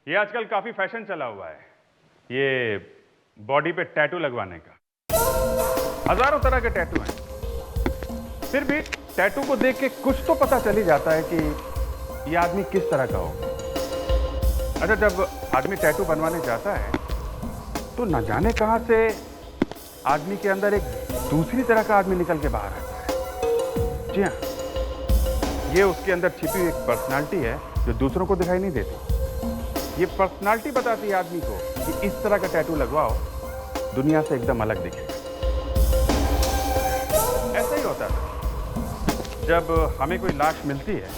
ये आजकल काफी फैशन चला हुआ है, ये बॉडी पे टैटू लगवाने का। हजारों तरह के टैटू हैं, फिर भी टैटू को देख के कुछ तो पता चल ही जाता है कि ये आदमी किस तरह का हो। अच्छा, जब आदमी टैटू बनवाने जाता है तो न जाने कहां से आदमी के अंदर एक दूसरी तरह का आदमी निकल के बाहर आता है। जी हाँ, ये उसके अंदर छिपी हुई एक पर्सनालिटी है जो दूसरों को दिखाई नहीं देती। ये पर्सनालिटी बताती है आदमी को कि इस तरह का टैटू लगवाओ, दुनिया से एकदम अलग दिखेगा। ऐसा ही होता था, जब हमें कोई लाश मिलती है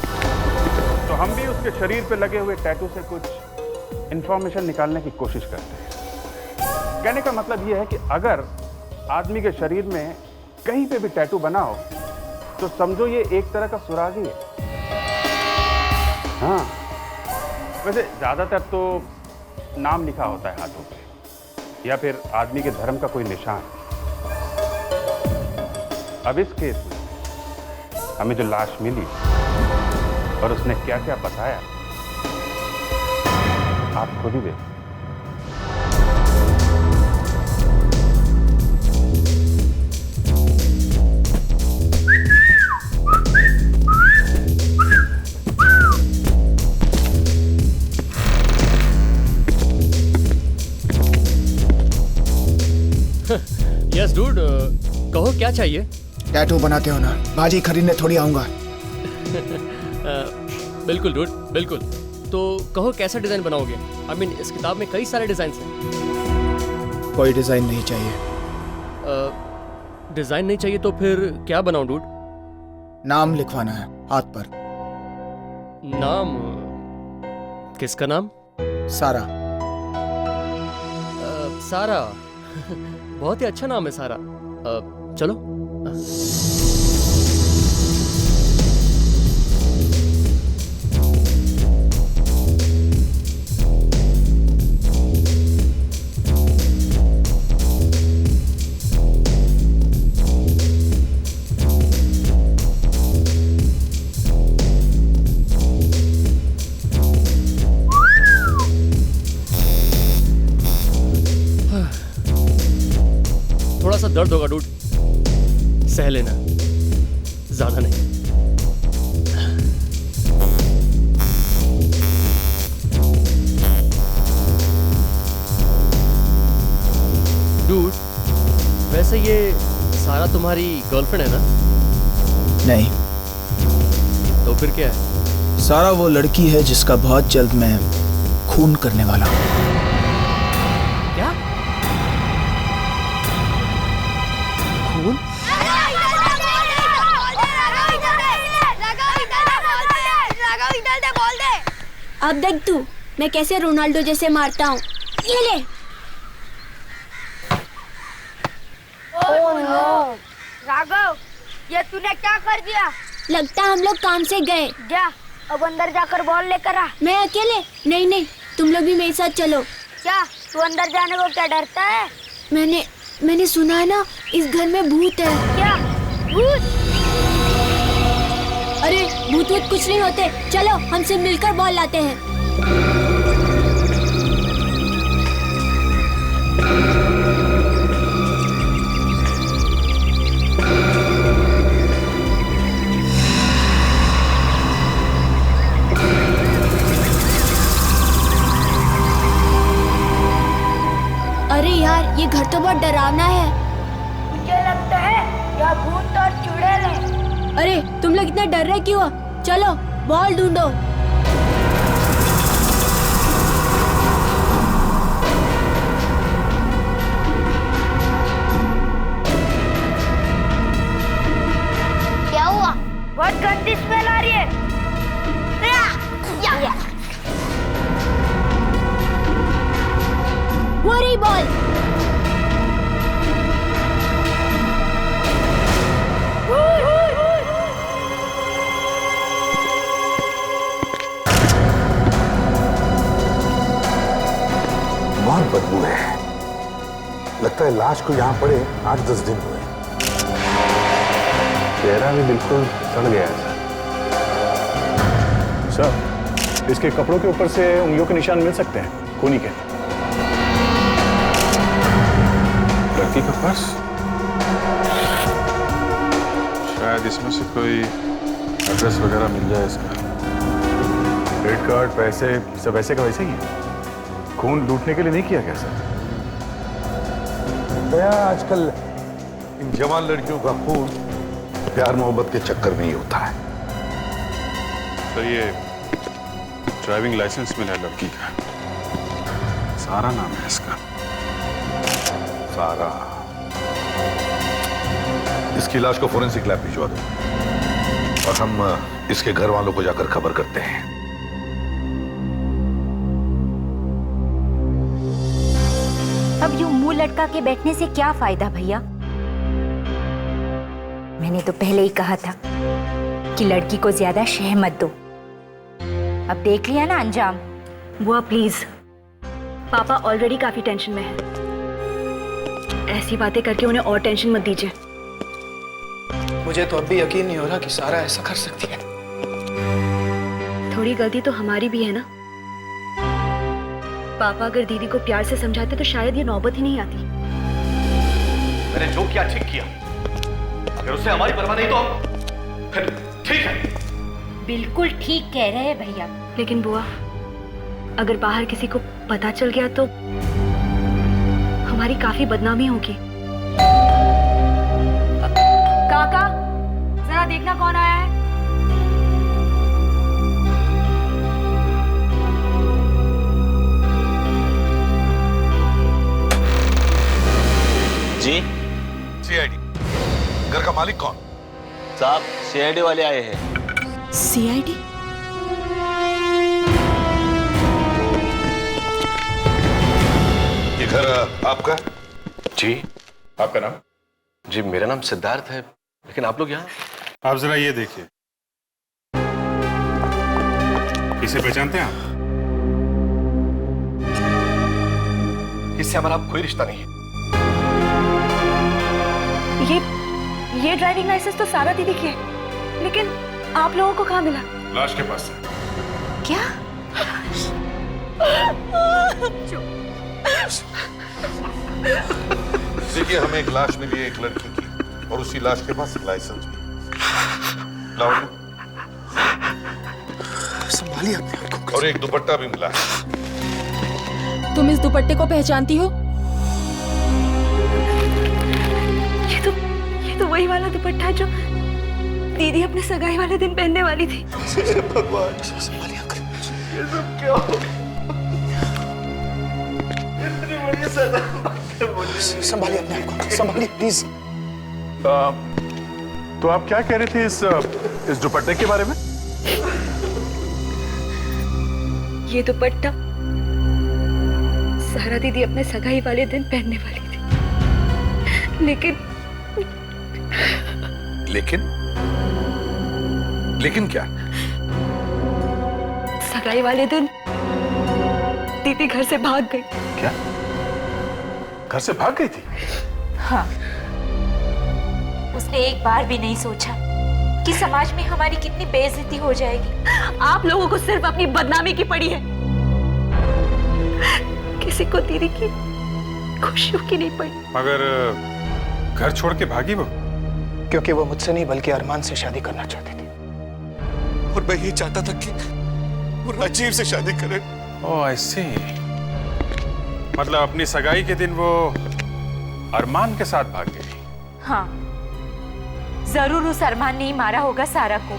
तो हम भी उसके शरीर पे लगे हुए टैटू से कुछ इंफॉर्मेशन निकालने की कोशिश करते हैं। कहने का मतलब यह है कि अगर आदमी के शरीर में कहीं पे भी टैटू बना हो तो समझो ये एक तरह का सुराग ही है। हाँ, वैसे ज्यादातर तो नाम लिखा होता है हाथों पे, या फिर आदमी के धर्म का कोई निशान। अब इस केस में हमें जो लाश मिली और उसने क्या क्या बताया, आप खुद ही देखो। यस डूड, कहो क्या चाहिए? टैटू बनाते हो ना, बाजी खरीदने थोड़ी आऊंगा। बिल्कुल डूड, बिल्कुल। तो कहो कैसा डिजाइन बनाओगे? आई मीन इस किताब में कई सारे डिजाइन हैं। कोई डिजाइन नहीं चाहिए। डिजाइन नहीं चाहिए तो फिर क्या बनाऊं डूड? नाम लिखवाना है हाथ पर। नाम? किसका नाम? सारा। सारा बहुत ही अच्छा नाम है सारा। चलो। थोड़ा सा दर्द होगा डूड, सह लेना, ज्यादा नहीं। डूड, वैसे ये सारा तुम्हारी गर्लफ्रेंड है ना? नहीं। तो फिर क्या है? सारा वो लड़की है जिसका बहुत जल्द मैं खून करने वाला हूँ। क्या? खून? अब देख तू, मैं कैसे रोनाल्डो जैसे मारता हूँ। ये ले। ओह नो, राघव, ये तूने क्या कर दिया? लगता हम लोग काम से गए। जा, अब अंदर जाकर बॉल लेकर आ। मैं अकेले? नहीं नहीं, तुम लोग भी मेरे साथ चलो। क्या तू अंदर जाने को क्या डरता है? मैंने सुना है ना, इस घर में भूत है। क्या भूत? अरे भूत वूत कुछ नहीं होते, चलो हमसे मिलकर बॉल लाते हैं। अरे यार, ये घर तो बहुत डरावना है। मुझे लगता है यह भूत और चुड़ैल है। अरे तुम लोग इतना डर रहे क्यों? चलो बॉल ढूंढो। क्या हुआ? बहुत गंदी स्मेल आ रही है। वो रही बॉल। बहुत बदबू है, लगता है लाश को यहाँ पड़े 8-10 दिन हुए। चेहरा भी बिल्कुल सड़ गया है सर। इसके कपड़ों के ऊपर से उंगलियों के निशान मिल सकते हैं, खूनी के। लड़की का पर्स, शायद इसमें से कोई एड्रेस वगैरह मिल जाए इसका। क्रेडिट कार्ड, पैसे सब वैसे का वैसे ही है। खून लूटने के लिए नहीं किया गया सर। दया, आजकल इन जवान लड़कियों का खून प्यार मोहब्बत के चक्कर में ही होता है। तो ये ड्राइविंग लाइसेंस मिला है लड़की का, सारा नाम है इसका। सारा। इसकी लाश को फोरेंसिक लैब भिजवा दो और हम इसके घर वालों को जाकर खबर करते हैं। अब यूं मुंह लटका के बैठने से क्या फायदा भैया? मैंने तो पहले ही कहा था कि लड़की को ज्यादा शह मत दो। अब देख लिया ना अंजाम। बुआ प्लीज, पापा ऑलरेडी काफी टेंशन में है। ऐसी बातें करके उन्हें और टेंशन मत दीजिए। मुझे तो अब भी यकीन नहीं हो रहा कि सारा ऐसा कर सकती है। थोड़ी गलती तो हमारी भी है ना। पापा अगर दीदी को प्यार से समझाते तो शायद ये नौबत ही नहीं आती। मैंने जो किया ठीक किया। अगर उससे हमारी परवाह नहीं तो फिर ठीक है। बिल्कुल ठीक कह रहे हैं भैया। लेकिन बुआ, अगर बाहर किसी को पता चल गया तो हमारी काफी बदनामी होगी। काका, जरा देखना कौन आया है। जी? सीआईडी। घर का मालिक कौन? साहब, सीआईडी वाले आए हैं। सीआईडी? ये घर आपका? जी। आपका नाम? जी मेरा नाम सिद्धार्थ है, लेकिन आप लोग यहाँ? आप जरा ये देखिए, इसे पहचानते हैं आप? इससे हमारा कोई रिश्ता नहीं है। ये ड्राइविंग लाइसेंस तो सारा दीदी की है, लेकिन आप लोगों को कहाँ मिला? लाश के पास है। क्या? देखिए, हमें एक लाश मिली है एक लड़की की, और उसी लाश के पास एक लाइसेंस भी। लाओ। संभालिए अपने आप को। और एक दुपट्टा भी मिला है। तुम इस दुपट्टे को पहचानती हो? ये तो वही वाला दुपट्टा है जो दीदी अपने सगाई वाले दिन पहनने वाली थी। भगवान, संभालिए अंकल। ये सब क्या हो? इतनी बड़ी सजा। संभालिए अपने आप को, संभालिए प्लीज। तो आप क्या कह रहे थे इस दुपट्टे के बारे में? ये दुपट्टा सारा दीदी अपने सगाई वाले दिन पहनने वाली थी, लेकिन क्या? सगाई वाले दिन दीदी घर से भाग गई। क्या? घर से भाग गई थी? हाँ, उसने एक बार भी नहीं सोचा कि समाज में हमारी कितनी बेइज्जती हो जाएगी। आप लोगों को सिर्फ अपनी बदनामी की पड़ी है, किसी को दीदी की खुशियों की नहीं पड़ी। मगर घर छोड़ के भागी वो? क्योंकि वो मुझसे नहीं बल्कि अरमान से शादी करना चाहती थी। और मैं ये चाहता था कि वो राजीव से शादी करे। ओह आई सी। मतलब अपनी सगाई के दिन वो अरमान के साथ भाग गई? हाँ, जरूर उस अरमान ने ही मारा होगा सारा को।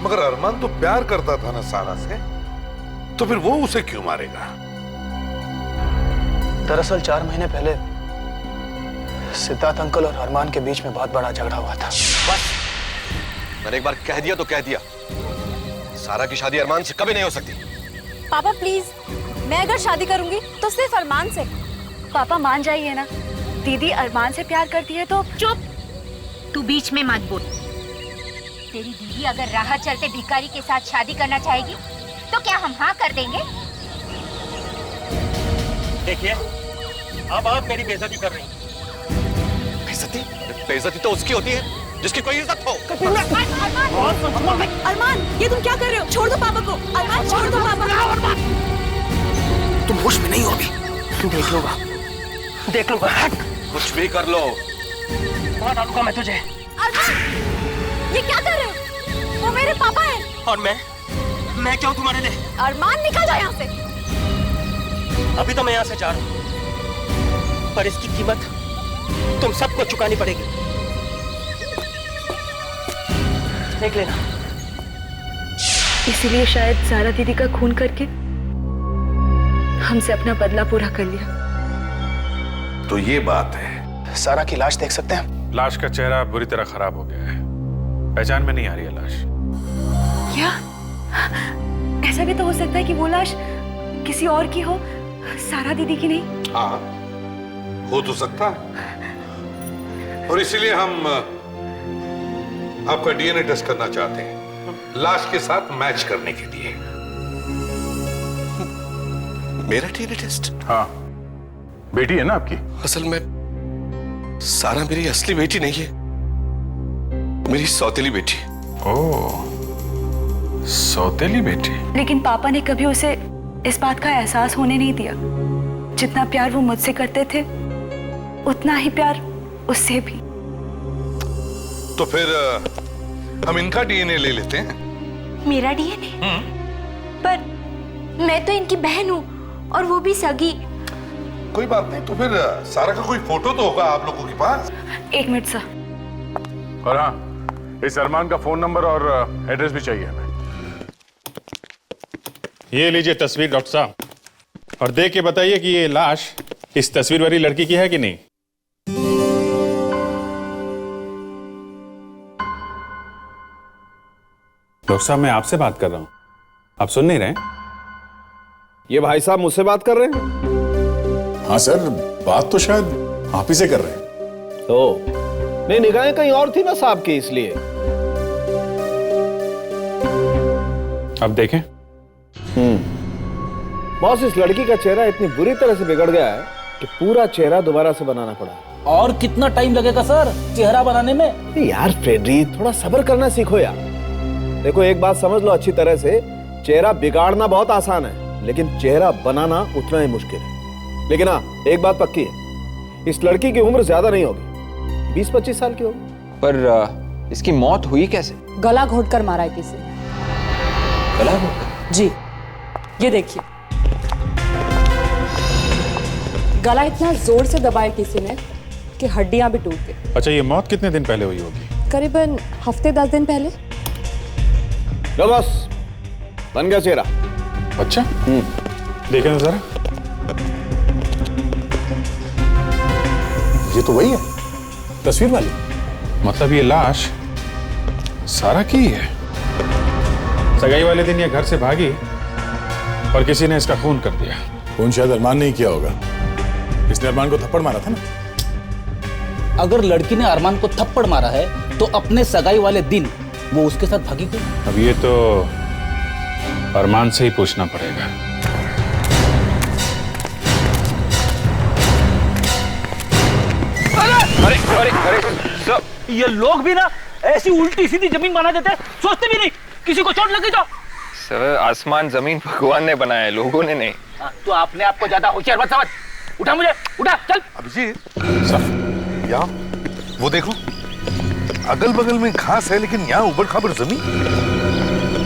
मगर अरमान तो प्यार करता था ना सारा से, तो फिर वो उसे क्यों मारेगा? दरअसल 4 महीने पहले सिद्धार्थ अंकल और अरमान के बीच में बहुत बड़ा झगड़ा हुआ था। बस, मैंने एक बार कह दिया तो कह दिया। सारा की शादी अरमान से कभी नहीं हो सकती। पापा प्लीज, मैं अगर शादी करूंगी तो सिर्फ अरमान से। पापा मान जाइए ना, दीदी अरमान से प्यार करती है तो। चुप, तू बीच में मत बोल। तेरी दीदी अगर राह चलते भिखारी के साथ शादी करना चाहेगी तो क्या हम हाँ कर देंगे? देखिए, अब आप मेरी बेइज्जती कर रही हैं। बेइज्जती? बेइज्जती तो उसकी होती है जिसकी कोई इज्जत हो। अरमान, ये तुम क्या कर रहे हो? छोड़ दो पापा को। अरमान, छोड़ दो पापा। तुम होश में नहीं हो अभी। देख लूंगा, देख लूंगा। कुछ भी कर लो, मार डालूंगा मैं तुझे। अरमान, ये क्या कर रहे हो? वो मेरे पापा हैं। और मैं क्या हूँ तुम्हारे लिए? अरमान, निकल जाओ यहाँ से। अभी तो मैं यहाँ से जा रहा हूँ, पर इसकी कीमत तुम सबको चुकानी पड़ेगी। देख लेना। इसीलिए शायद सारा दीदी का खून करके हमसे अपना बदला पूरा कर लिया। तो ये बात है। सारा की लाश देख सकते हैं? लाश का चेहरा बुरी तरह खराब हो गया है, पहचान में नहीं आ रही है लाश। क्या? ऐसा भी तो हो सकता है कि वो लाश किसी और की हो, सारा दीदी की नहीं। हाँ, हो तो सकता है, और इसीलिए हम आपका डीएनए टेस्ट करना चाहते हैं, लाश के साथ मैच करने के लिए। मेरा डीएनए टेस्ट? हाँ, बेटी है ना आपकी? असल में सारा मेरी असली बेटी नहीं है, मेरी सौतेली बेटी। ओह, सौतेली बेटी। लेकिन पापा ने कभी उसे इस बात का एहसास होने नहीं दिया। जितना प्यार वो मुझसे करते थे, उतना ही प्यार उससे भी। तो फिर हम इनका डीएनए ले लेते हैं। मेरा डीएनए? पर मैं तो इनकी बहन हूँ और वो भी सगी। कोई बात नहीं, तो फिर सारा का कोई फोटो तो होगा आप लोगों के पास। 1 मिनट सर। और हाँ, इस अरमान का फोन नंबर और एड्रेस भी चाहिए हमें। ये लीजिए तस्वीर डॉक्टर साहब, और देख के बताइए कि ये लाश इस तस्वीर वाली लड़की की है कि नहीं। डॉक्टर साहब, मैं आपसे बात कर रहा हूं, आप सुन नहीं रहे? ये भाई साहब मुझसे बात कर रहे हैं? हाँ सर, बात तो शायद आप ही से कर रहे हैं। तो नहीं, निगाहें कहीं और थी ना साहब की, इसलिए। अब देखें। बॉस, इस लड़की का चेहरा इतनी बुरी तरह से बिगड़ गया है कि पूरा चेहरा दोबारा से बनाना पड़ा। और कितना टाइम लगेगा सर चेहरा बनाने में? यार फ्रेडरी, थोड़ा सब्र करना सीखो यार। देखो, एक बात समझ लो अच्छी तरह से, चेहरा बिगाड़ना बहुत आसान है, लेकिन चेहरा बनाना उतना ही मुश्किल है। लेकिन हाँ, एक बात पक्की है, इस लड़की की उम्र ज्यादा नहीं होगी, 20-25 साल की होगी। पर इसकी मौत हुई कैसे? गला घोटकर मारा है किसी। गला घोटकर? जी, ये देखिए, गला इतना जोर से दबाया किसी ने कि हड्डियां भी टूट गई। अच्छा, ये मौत कितने दिन पहले हुई होगी? करीबन हफ्ते 10 दिन पहले। लो बॉस, बन गया चेहरा। अच्छा, देखें तो जरा। ये तो वही है, तस्वीर वाली। मतलब ये लाश सारा की ही है। सगाई वाले दिन ये घर से भागी और किसी ने इसका खून कर दिया। खून शायद अरमान ने ही किया होगा, इसने अरमान को थप्पड़ मारा था ना। अगर लड़की ने अरमान को थप्पड़ मारा है तो अपने सगाई वाले दिन वो उसके साथ भागी क्यों? अब ये तो अरमान से ही पूछना पड़ेगा। अरे अरे अरे सब ये लोग भी ना ऐसी उल्टी सीधी जमीन बना देते हैं, सोचते भी नहीं किसी को चोट लगी तो। सर, आसमान जमीन भगवान ने बनाया है, लोगों ने नहीं। तो आपने आपको ज्यादा होशियार मत समझ। उठा मुझे, उठा, चल। अभिजीत, यहाँ वो देखो, अगल बगल में घास है लेकिन यहाँ उबड़ खाबड़ जमीन।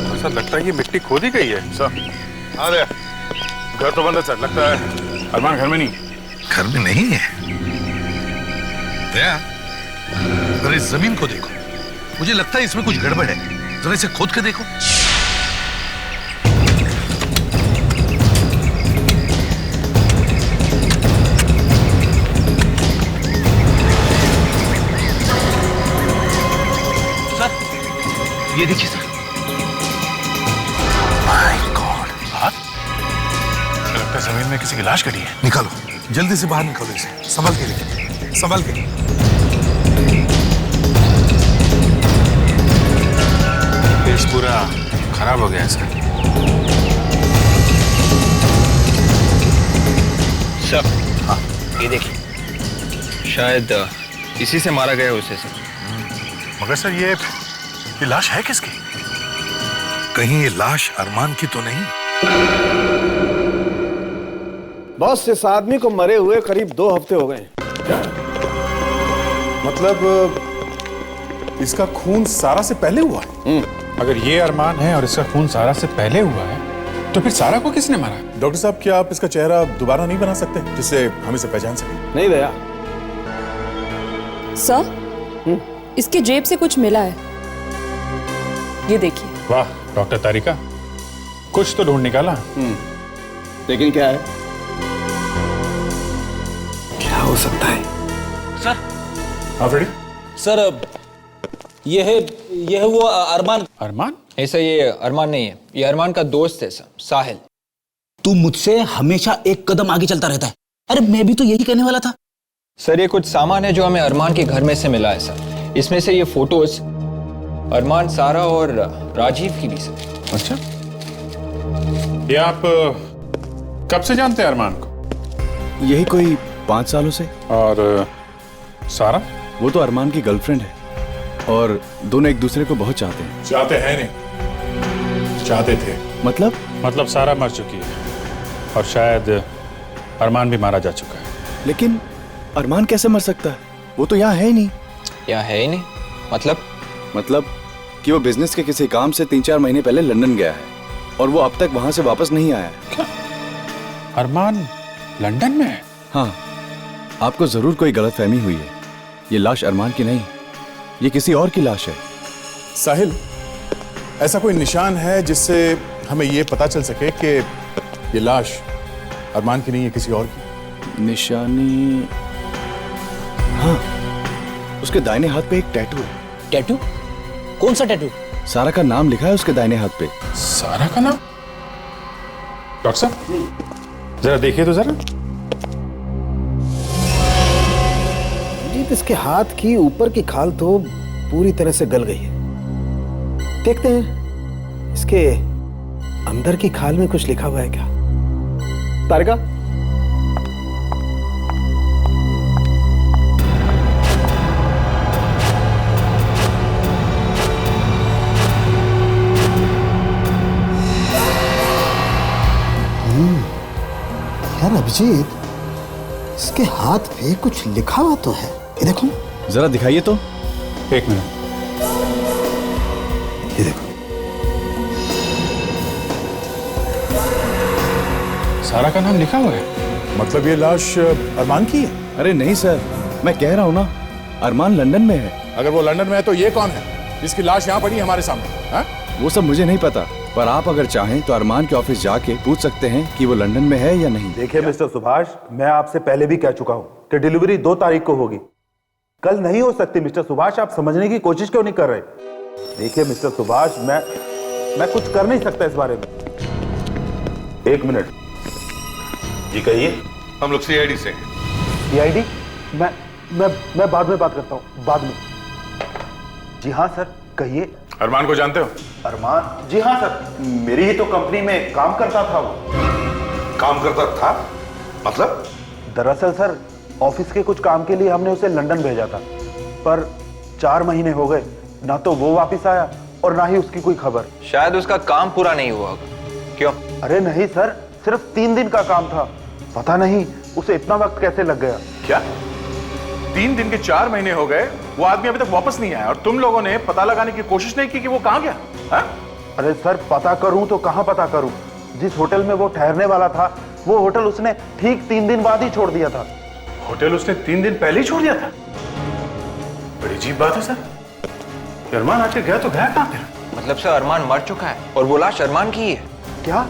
ऐसा लगता है ये मिट्टी खोदी गई है। सर, अरे घर तो बंद है सर, लगता है अरमान घर में नहीं। घर में नहीं है? अरे इस जमीन को देखो, मुझे लगता है इसमें कुछ गड़बड़ है, जरा इसे खोद के देखो। ये देखिए सर। माय गॉड, लगता है जमीन में किसी की लाश कटी है। निकालो, जल्दी से बाहर निकालो इसे, संभल के लेकिन, संभल के। फेस पूरा खराब हो गया है सर। सर, हाँ, ये देखिए, शायद इसी से मारा गया उसे सर। मगर सर ये लाश है किसकी? कहीं ये लाश अरमान की तो नहीं? बॉस, इस आदमी को मरे हुए करीब 2 हफ्ते हो गए। मतलब इसका खून सारा से पहले हुआ है? अगर ये अरमान है और इसका खून सारा से पहले हुआ है तो फिर सारा को किसने मारा? डॉक्टर साहब, क्या आप इसका चेहरा दोबारा नहीं बना सकते जिससे हम इसे पहचान सकें? नहीं दया। सर, इसके जेब से कुछ मिला है, ये देखिए। वाह डॉक्टर तारिका, कुछ तो ढूंढ निकाला। लेकिन क्या है? क्या हो सकता है? सर। हाँ फ्रेडी। सर, ये है वो अरमान। अरमान? ऐसा ये अरमान नहीं है, ये अरमान का दोस्त है सर, साहिल। तू मुझसे हमेशा एक कदम आगे चलता रहता है। अरे मैं भी तो यही कहने वाला था। सर ये कुछ सामान है जो हमें अरमान के घर में से मिला है सर। इसमें से ये फोटोज अरमान, सारा और राजीव की भी सर। अच्छा, ये आप कब से जानते हैं अरमान को? यही कोई 5 सालों से। और सारा? वो तो अरमान की गर्लफ्रेंड है और दोनों एक दूसरे को बहुत चाहते हैं। चाहते हैं नहीं, चाहते थे। मतलब सारा मर चुकी है और शायद अरमान भी मारा जा चुका है। लेकिन अरमान कैसे मर सकता है? वो तो यहाँ है ही नहीं। यहाँ है ही नहीं? मतलब कि वो बिजनेस के किसी काम से 3-4 महीने पहले लंदन गया है और वो अब तक वहां से वापस नहीं आया है। अरमान लंदन में है? हाँ, आपको जरूर कोई गलतफहमी हुई है। ये लाश अरमान की नहीं, ये किसी और की लाश है। साहिल, ऐसा कोई निशान है जिससे हमें ये पता चल सके कि ये लाश अरमान की नहीं है, किसी और की? निशानी? हाँ, उसके दाहिने हाथ पे एक टैटू है। टैटू? कौन सा टैटू? सारा का नाम लिखा है उसके दाहिने हाथ पे। सारा का नाम? डॉक्टर साहब जरा देखिए तो जरा। इसके हाथ की ऊपर की खाल तो पूरी तरह से गल गई है। देखते हैं इसके अंदर की खाल में कुछ लिखा हुआ है क्या। तारिका, यार अभिजीत, इसके हाथ पे कुछ लिखा हुआ तो है। ये देखो जरा दिखाइए तो। 1 मिनट। ये देखो। सारा का नाम लिखा हुआ है? मतलब ये लाश अरमान की है? अरे नहीं सर, मैं कह रहा हूं ना, अरमान लंदन में है। अगर वो लंदन में है तो ये कौन है जिसकी लाश यहाँ पड़ी है हमारे सामने? हा? वो सब मुझे नहीं पता, पर आप अगर चाहें तो अरमान के ऑफिस जाके पूछ सकते हैं कि वो लंदन में है या नहीं। देखिए मिस्टर सुभाष, मैं आपसे पहले भी कह चुका हूं कि डिलीवरी 2 तारीख को होगी, कल नहीं हो सकती। मिस्टर सुभाष, आप समझने की कोशिश क्यों नहीं कर रहे? देखिए मिस्टर सुभाष, मैं कुछ कर नहीं सकता इस बारे में। 1 मिनट जी, कहिए। हम लोग सीआईडी से। सीआईडी? मैं बाद में बात करता हूं, बाद में। जी हाँ सर, कहिए। अरमान को जानते हो? अरमान? जी हाँ सर, मेरी ही तो कंपनी में काम करता था वो। काम करता था? मतलब? दरअसल सर, ऑफिस के कुछ काम के लिए हमने उसे लंदन भेजा था, पर 4 महीने हो गए, ना तो वो वापस आया और ना ही उसकी कोई खबर। शायद उसका काम पूरा नहीं हुआ। क्यों? अरे नहीं सर, सिर्फ 3 दिन का काम था। पता नहीं उसे इतना वक्त कैसे लग गया। क्या 3 दिन के 4 महीने हो गए, वो आदमी अभी तक वापस नहीं आया और तुम लोगों ने पता लगाने की कोशिश नहीं की कि वो कहां गया? हा? अरे सर, पता करूं तो कहां पता करूं। जिस होटल में वो ठहरने वाला था, वो होटल उसने ठीक 3 दिन बाद ही छोड़ दिया था। होटल उसने 3 दिन पहले ही छोड़ दिया था? बड़ी अजीब बात है सर। अरमान आके गया तो गया कहां फिर? मतलब सर अरमान मर चुका है और वो लाश अरमान की ही है। क्या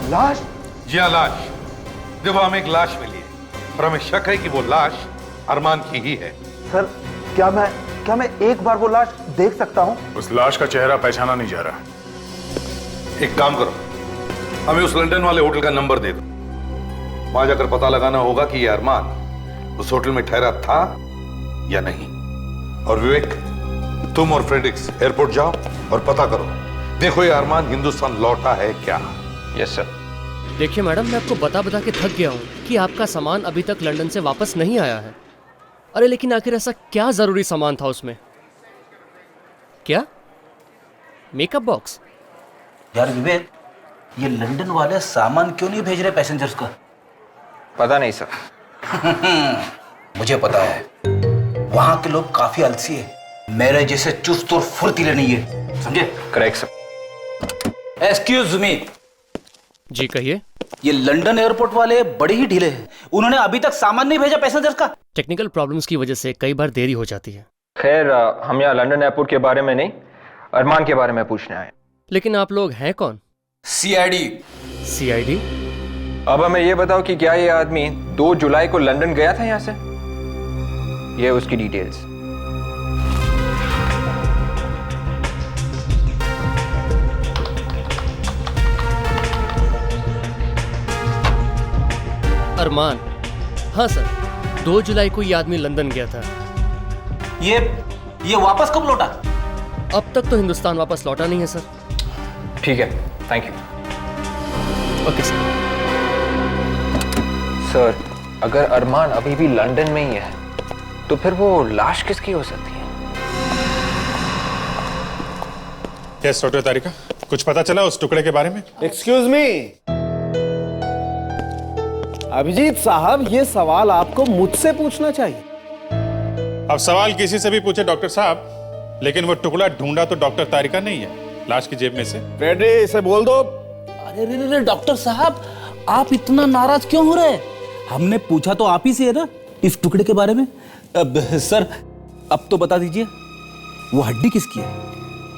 लाश? जी हाँ, लाश। देखो, हमें एक लाश मिली है और हमें शक है कि वो लाश अरमान की ही है। सर, क्या मैं एक बार वो लाश देख सकता हूं? उस लाश का चेहरा पहचाना नहीं जा रहा। एक काम करो, हमें उस लंदन वाले होटल का नंबर दे दो। वहां जाकर पता लगाना होगा कि ये अरमान उस होटल में ठहरा था या नहीं। और विवेक, तुम और फ्रेडरिक्स एयरपोर्ट जाओ और पता करो, देखो ये अरमान हिंदुस्तान लौटा है क्या। Yes sir. देखिए मैडम, मैं आपको बता के थक गया हूँ कि आपका सामान अभी तक लंदन से वापस नहीं आया है। अरे लेकिन आखिर ऐसा क्या जरूरी सामान था उसमें? क्या? Makeup box? यार विवेक, ये लंदन वाले सामान क्यों नहीं भेज रहे पैसेंजर्स का? पता नहीं सर। मुझे पता है, वहां के लोग काफी आलसी है, मेरे जैसे चुस्त और फुर्तीले नहीं है, समझे? Correct sir. Excuse me. जी कहिए। ये लंदन एयरपोर्ट वाले बड़े ही ढीले हैं, उन्होंने अभी तक सामान नहीं भेजा पैसेंजर्स का। टेक्निकल प्रॉब्लम्स की वजह से कई बार देरी हो जाती है। खैर हम यहाँ लंदन एयरपोर्ट के बारे में नहीं, अरमान के बारे में पूछने आए। लेकिन आप लोग हैं कौन? CID। CID? अब हमें ये बताओ कि क्या ये आदमी 2 जुलाई को लंदन गया था यहाँ से? ये उसकी डिटेल्स। अरमान? हाँ सर, 2 जुलाई को ये आदमी लंदन गया था। ये वापस कब लौटा? अब तक तो हिंदुस्तान वापस लौटा नहीं है सर। ठीक है, thank you. Okay sir. Sir, अगर अरमान अभी भी लंदन में ही है तो फिर वो लाश किसकी हो सकती है? यस डॉक्टर तारिका, कुछ पता चला उस टुकड़े के बारे में? एक्सक्यूज मी, अभिजीत साहब, ये सवाल आपको मुझसे पूछना चाहिए। अब सवाल किसी से भी पूछे डॉक्टर साहब, लेकिन वो टुकड़ा ढूंढा तो डॉक्टर तारिका नहीं है लाश की जेब में से। फ्रेडी, इसे बोल दो। अरे रे रे डॉक्टर साहब, आप इतना नाराज क्यों हो रहे? हमने पूछा तो आप ही से है ना इस टुकड़े के बारे में। अब सर, अब तो बता दीजिए, वो हड्डी किसकी है?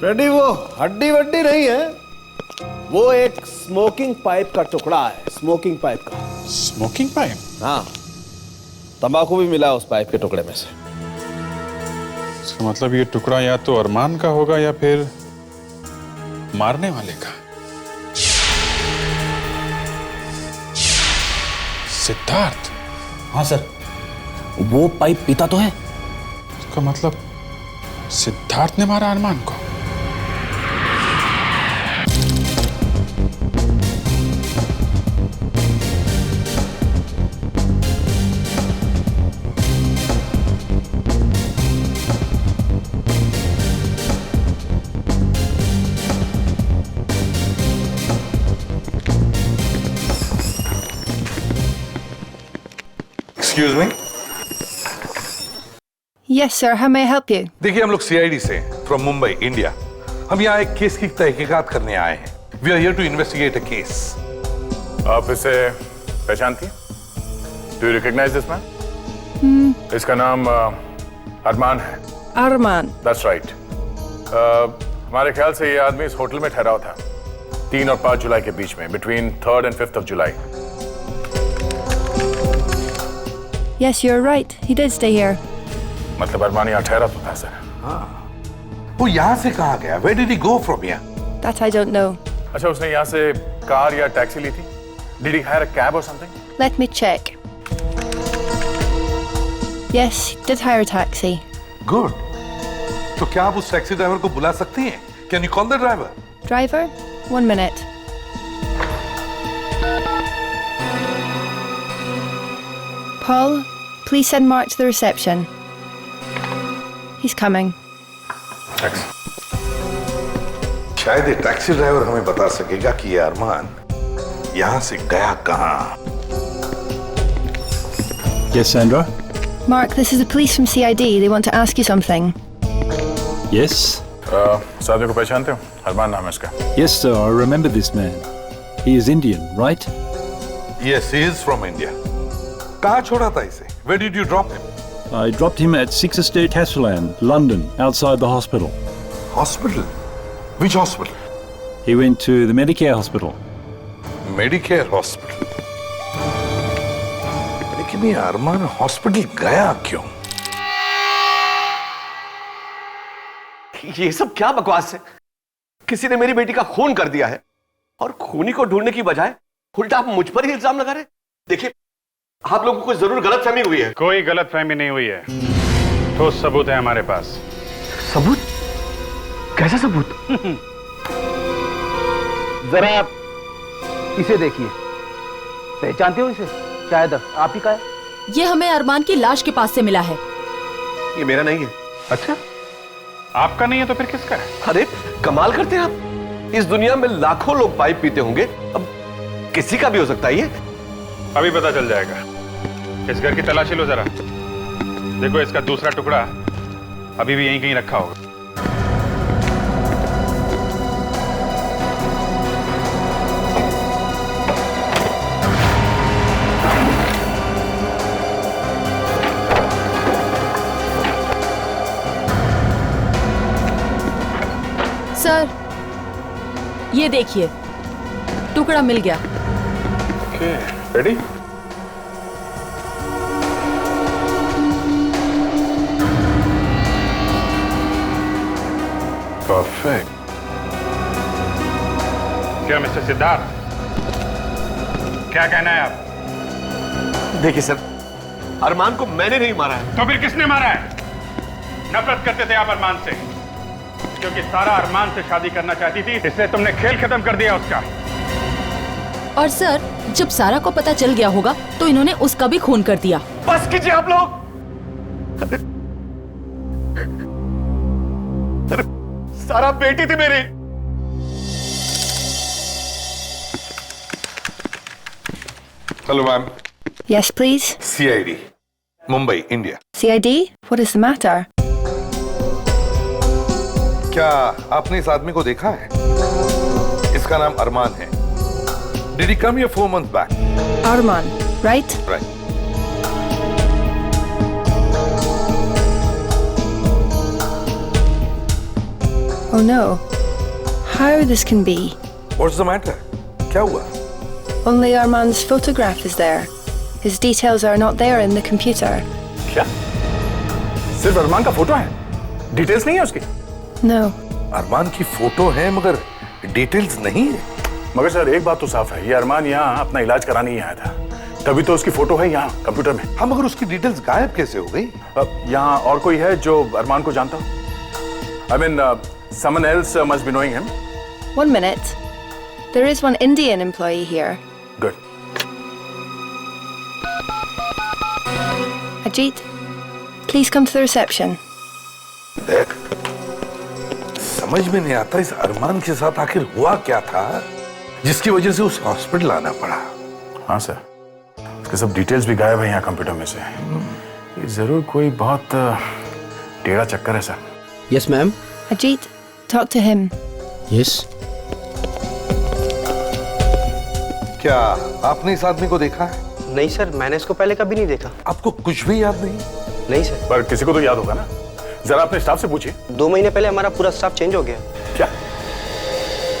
फ्रेडी, वो हड्डी वड्डी नहीं है, वो एक स्मोकिंग पाइप का टुकड़ा है। स्मोकिंग पाइप का। Smoking pipe? हाँ, तंबाकू भी मिला उस पाइप के टुकड़े में से। इसका मतलब ये टुकड़ा या तो अरमान का होगा या फिर मारने वाले का। सिद्धार्थ? हाँ सर, वो पाइप पीता तो है। इसका मतलब सिद्धार्थ ने मारा अरमान को। Excuse me. Yes, sir. How may I help you? देखिए, हम लोग CID से फ्रॉम मुंबई, इंडिया। हम यहाँ एक केस की तहकीकात करने आए हैं। We are here to investigate a case. आप इसे पहचानती हैं? Do you recognise this man? इसका नाम अरमान है। Arman. That's right. हमारे ख्याल से ये आदमी इस होटल में ठहरा हुआ था 3 और 5 जुलाई के बीच में, between 3rd and 5th of July। Yes, you're right. He did stay here. मतलब अरमान यहाँ ठहरा तो था सर। हाँ, वो यहाँ से कहाँ गया? Where did he go from here? That I don't know. अच्छा, उसने यहाँ से कार या टैक्सी ली थी? Did he hire a cab or something? Let me check. Yes, he did hire a taxi. Good. तो क्या आप उस टैक्सी ड्राइवर को बुला सकती हैं? Can you call the driver? Driver? 1 minute. Paul, please send Mark to the reception. He's coming. Thanks. शायद ये टैक्सी ड्राइवर हमें बता सकेगा कि ये अरमान यहाँ से गया कहाँ। Yes, Sandra? Mark, this is the police from CID. They want to ask you something. Yes? सादे को पहचानते हो? अरमान नाम है इसका। Yes, sir, I remember this man. He is Indian, right? Yes, he is from India. कहाँ छोड़ा था इसे? Where did you drop him? I dropped him at 6 Estate Hasseland, London, outside the hospital. Hospital? Which hospital? He went to the Medicare hospital. Medicare hospital? लेकिन ये अरमान hospital गया क्यों? ये सब क्या बकवास है? किसी ने मेरी बेटी का खून कर दिया है और खूनी को ढूंढने की बजाय उल्टा आप मुझ पर ही इल्जाम लगा रहे। देखिए, आप लोगों को जरूर गलतफहमी हुई है। कोई गलतफहमी नहीं हुई है, ठोस सबूत है हमारे पास। सबूत? कैसा सबूत? जरा इसे देखिए, पहचानते हो इसे? शायद आप ही का है। ये हमें अरमान की लाश के पास से मिला है। ये मेरा नहीं है। अच्छा, आपका नहीं है तो फिर किसका है? अरे कमाल करते हैं आप। इस दुनिया में लाखों लोग पाइप पीते होंगे, अब किसी का भी हो सकता है ये। अभी पता चल जाएगा। इस घर की तलाशी लो जरा। देखो इसका दूसरा टुकड़ा अभी भी यहीं कहीं रखा होगा। सर, ये देखिए, टुकड़ा मिल गया। Okay, ready? परफेक्ट। क्या मिस्टर सिद्धार्थ, क्या कहना है आप? देखिए सर, अरमान को मैंने नहीं मारा है। तो फिर किसने मारा है? नफरत करते थे आप अरमान से, क्योंकि सारा अरमान से शादी करना चाहती थी, इसलिए तुमने खेल खत्म कर दिया उसका। और सर, जब सारा को पता चल गया होगा तो इन्होंने उसका भी खून कर दिया। बस कीजिए आप लोग। अरे सारा बेटी थी मेरी। Hello ma'am. Yes, please. CID, Mumbai, India. CID? What is the matter? क्या आपने इस आदमी को देखा है? इसका नाम अरमान है। Did he come here 4 months back? Arman, right? Right. Oh no. How this can be? What's the matter? क्या हुआ? Only Arman's photograph is there. His details are not there in the computer. क्या? सिर्फ अरमान का photo है? Details नहीं है उसकी? No. अरमान की फोटो है मगर डिटेल्स नहीं है। मगर सर एक बात तो साफ है, ये अरमान यहाँ अपना इलाज कराने ही आया था, तभी तो उसकी फोटो है यहाँ कंप्यूटर में। हाँ मगर उसकी डिटेल्स गायब कैसे हो गई? यहाँ और कोई है जो अरमान को जानता हो? I mean, someone else must be knowing him. 1 minute. There is one Indian employee here. Good. Ajit, please come to the reception. देख, समझ में नहीं आता इस अरमान के साथ आखिर हुआ क्या था जिसकी वजह से उस हॉस्पिटल आना पड़ा। हाँ सर, उसके सब डिटेल्स भी गायब है यहाँ कंप्यूटर में से। ये जरूर कोई बहुत टेढ़ा चक्कर है sir. Yes, ma'am. Ajit, talk to him. Yes. क्या आपने इस आदमी को देखा है? नहीं सर, मैंने इसको पहले कभी नहीं देखा। आपको कुछ भी याद नहीं? नहीं सर। पर किसी को तो याद होगा ना, जरा अपने स्टाफ से पूछिए। 2 महीने पहले हमारा पूरा स्टाफ चेंज हो गया। क्या?